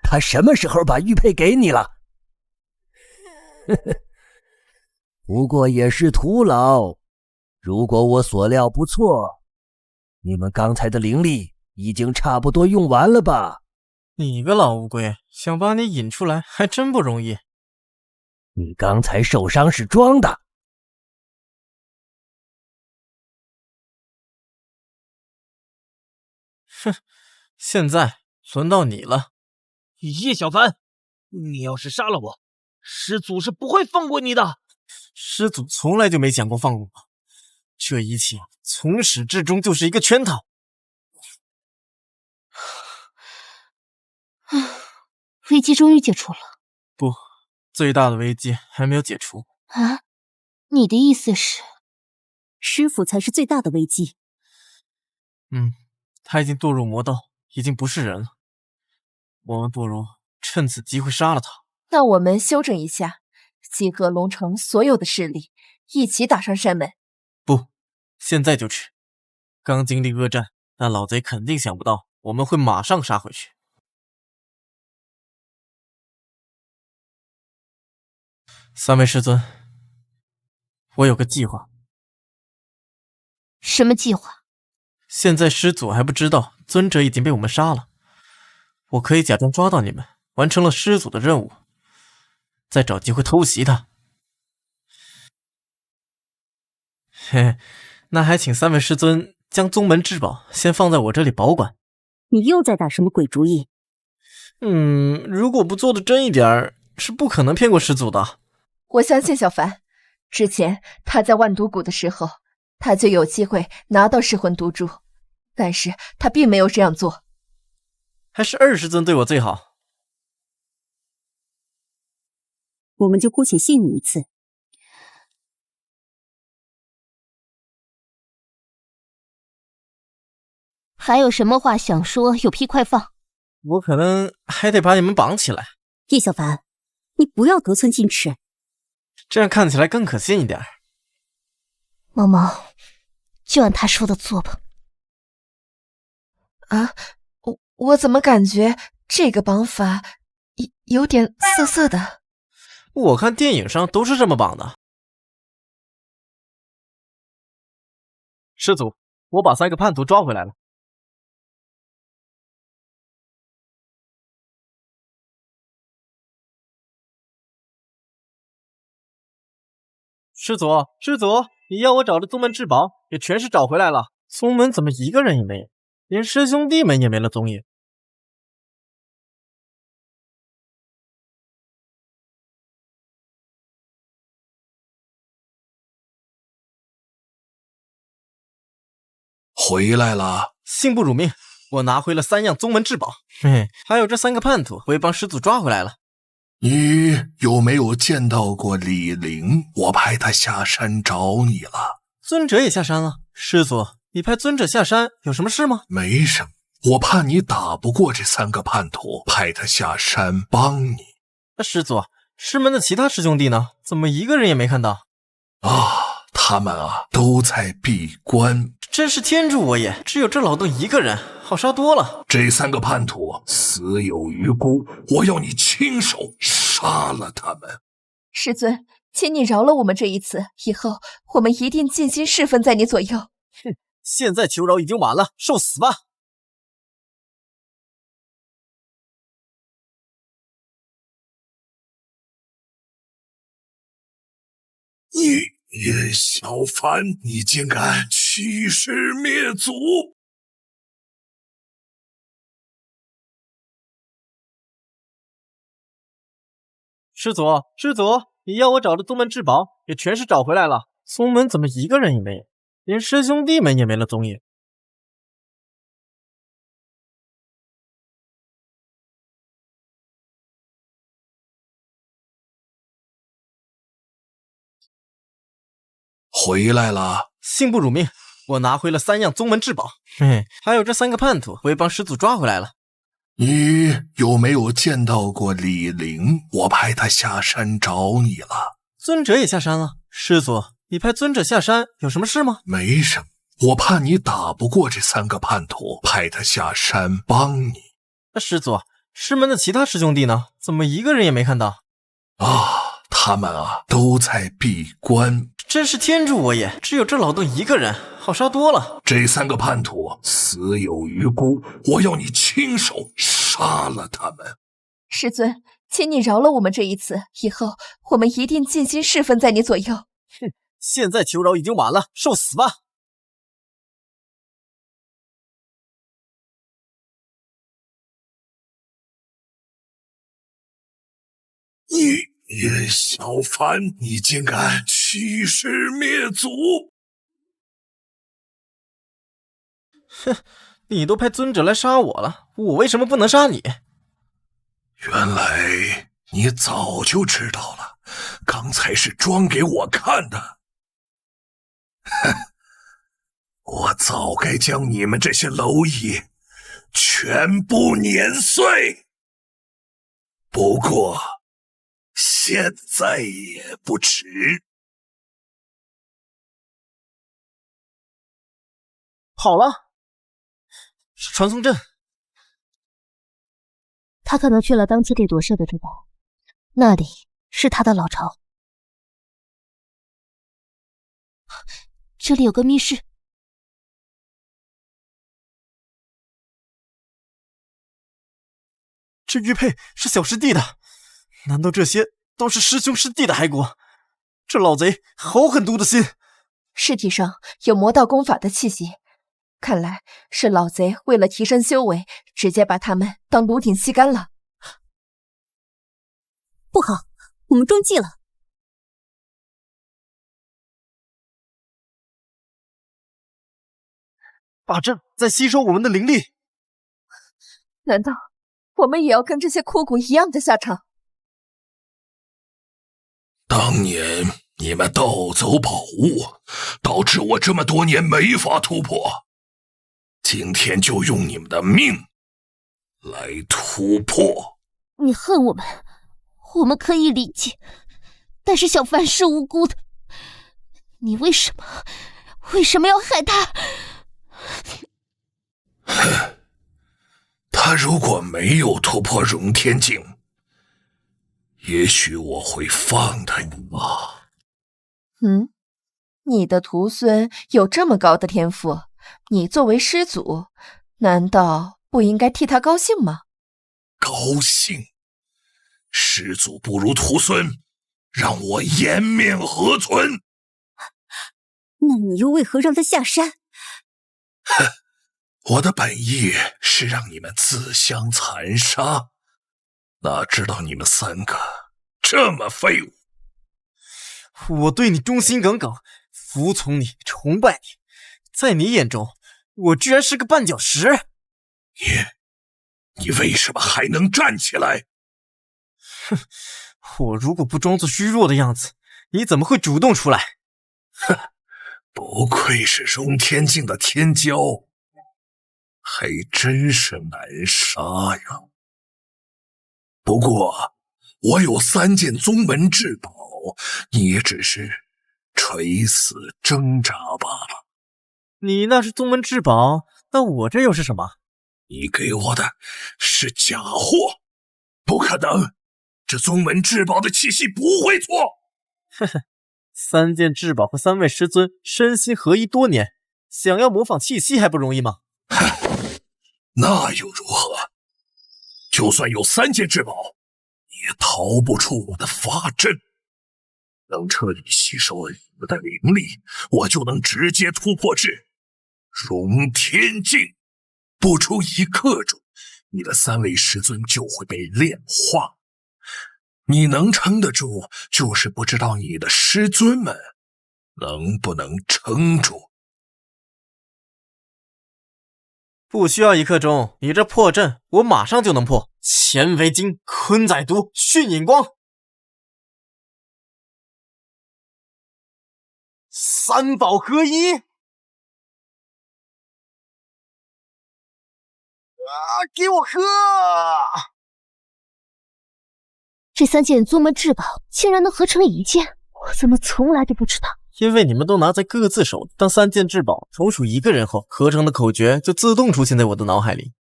他什么时候把玉佩给你了？不过也是徒劳。如果我所料不错，你们刚才的灵力已经差不多用完了吧？你个老乌龟，想把你引出来还真不容易。你刚才受伤是装的。哼，现在轮到你了。叶小凡，你要是杀了我，师祖是不会放过你的。师祖从来就没想过放过我，这一切从始至终就是一个圈套。危机终于解除了。不，最大的危机还没有解除。啊？你的意思是，师傅才是最大的危机？他已经堕入魔道，已经不是人了。我们不如趁此机会杀了他。那我们休整一下，集合龙城所有的势力，一起打上山门。不，现在就去。刚经历恶战，那老贼肯定想不到我们会马上杀回去。三位师尊，我有个计划。什么计划？现在师祖还不知道尊者已经被我们杀了，我可以假装抓到你们，完成了师祖的任务，再找机会偷袭他。嘿，那还请三位师尊将宗门至宝先放在我这里保管。你又在打什么鬼主意？如果不做的真一点，是不可能骗过师祖的。我相信小凡，之前他在万毒谷的时候，他就有机会拿到噬魂毒珠，但是他并没有这样做。还是二师尊对我最好。我们就姑且信你一次。还有什么话想说，有屁快放。我可能还得把你们绑起来。叶小凡，你不要得寸进尺，这样看起来更可信一点。毛毛，就按他说的做吧。啊，我怎么感觉这个绑法有点涩涩的？我看电影上都是这么绑的。师祖，我把3个叛徒抓回来了。师祖，师祖，你要我找的宗门至宝也全是找回来了。宗门怎么一个人也没有，连师兄弟们也没了踪影。回来了，幸不辱命，我拿回了3样宗门至宝，嘿，还有这3个叛徒，我也帮师祖抓回来了。你有没有见到过李陵？我派他下山找你了。尊者也下山了。师祖，你派尊者下山有什么事吗？没什么，我怕你打不过这3个叛徒，派他下山帮你。师祖，师门的其他师兄弟呢？怎么一个人也没看到？他们都在闭关。真是天助我也，只有这老邓一个人，好杀多了。这3个叛徒死有余辜，我要你亲手杀了他们。师尊，请你饶了我们这一次，以后我们一定尽心侍奉在你左右。哼，现在求饶已经晚了，受死吧！叶小凡，你竟敢欺师灭祖！师祖，师祖，你要我找的宗门至宝也全是找回来了。宗门怎么一个人也没有，连师兄弟们也没了踪影。回来了。信不辱命，我拿回了3样宗门至宝，还有这3个叛徒，我也帮师祖抓回来了。你有没有见到过李陵？我派他下山找你了。尊者也下山了。师祖，你派尊者下山有什么事吗？没什么，我怕你打不过这3个叛徒，派他下山帮你。那师祖，师门的其他师兄弟呢？怎么一个人也没看到？他们都在闭关。真是天助我也！只有这老邓一个人，好杀多了。这3个叛徒死有余辜，我要你亲手杀了他们。师尊，请你饶了我们这一次，以后我们一定尽心侍奉在你左右。现在求饶已经晚了，受死吧！你小凡，你竟敢欺师灭祖！哼，你都派尊者来杀我了，我为什么不能杀你？原来你早就知道了，刚才是装给我看的。哼，我早该将你们这些蝼蚁全部碾碎，不过现在也不迟。好了，是传送阵。他可能去了当期给夺舍的珠宝，那里是他的老巢。这里有个密室。这玉佩是小师弟的，难道这些都是师兄师弟的骸骨？这老贼好狠毒的心！尸体上有魔道功法的气息，看来是老贼为了提升修为，直接把他们当炉鼎吸干了。不好，我们中计了！法阵在吸收我们的灵力，难道我们也要跟这些枯骨一样的下场？当年你们盗走宝物，导致我这么多年没法突破，今天就用你们的命来突破。你恨我们，我们可以理解，但是小凡是无辜的，你为什么要害他？哼，他如果没有突破融天境，也许我会放他一马。你的徒孙有这么高的天赋，你作为师祖，难道不应该替他高兴吗？高兴？师祖不如徒孙，让我颜面何存？那你又为何让他下山？哼，我的本意是让你们自相残杀，哪知道你们3个这么废物。我对你忠心耿耿，服从你，崇拜你，在你眼中，我居然是个绊脚石。你为什么还能站起来？哼，我如果不装作虚弱的样子，你怎么会主动出来？哼，不愧是融天境的天骄，还真是难杀呀。不过我有3件宗门至宝，你也只是垂死挣扎罢了。你那是宗门至宝，那我这又是什么？你给我的是假货，不可能！这宗门至宝的气息不会错。呵呵，3件至宝和3位师尊身心合一多年，想要模仿气息还不容易吗？那又如何？就算有3件至宝，也逃不出我的法阵。能彻底吸收了你们的灵力，我就能直接突破至融天境。不出1刻钟，你的3位师尊就会被炼化。你能撑得住，就是不知道你的师尊们能不能撑住。不需要1刻钟，你这破阵我马上就能破。乾为金，坤载毒，巽引光。三宝合一！给我喝！这3件宗门至宝竟然能合成一件，我怎么从来都不知道？因为你们都拿在各自手里，当3件至宝同属一个人后，合成的口诀就自动出现在我的脑海里。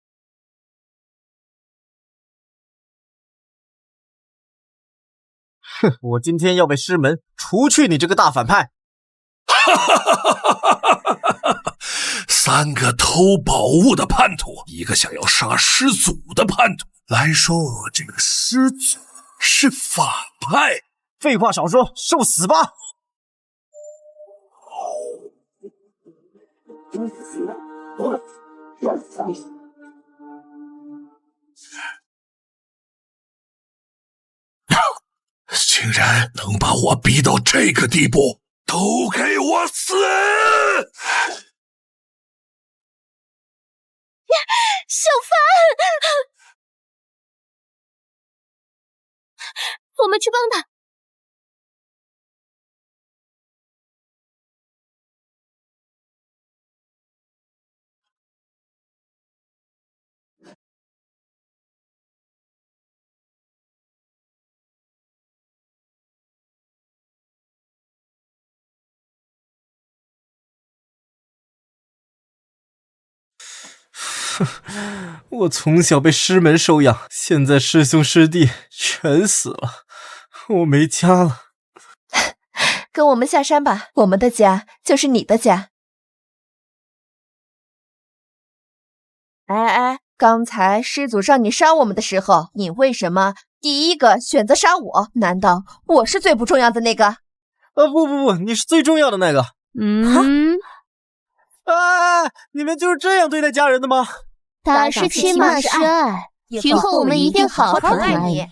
哼，我今天要为师门除去你这个大反派！哈哈哈哈哈哈！3个偷宝物的叛徒，一个想要杀师祖的叛徒，来说这个师祖是反派。废话少说，受死吧！竟然能把我逼到这个地步，都给我死！小凡，我们去帮他。我从小被师门收养，现在师兄师弟全死了，我没家了。跟我们下山吧，我们的家就是你的家。哎，刚才师祖让你杀我们的时候，你为什么第一个选择杀我？难道我是最不重要的那个？不，你是最重要的那个。你们就是这样对待家人的吗？打是亲，骂是爱，以后我们一定好好疼爱你。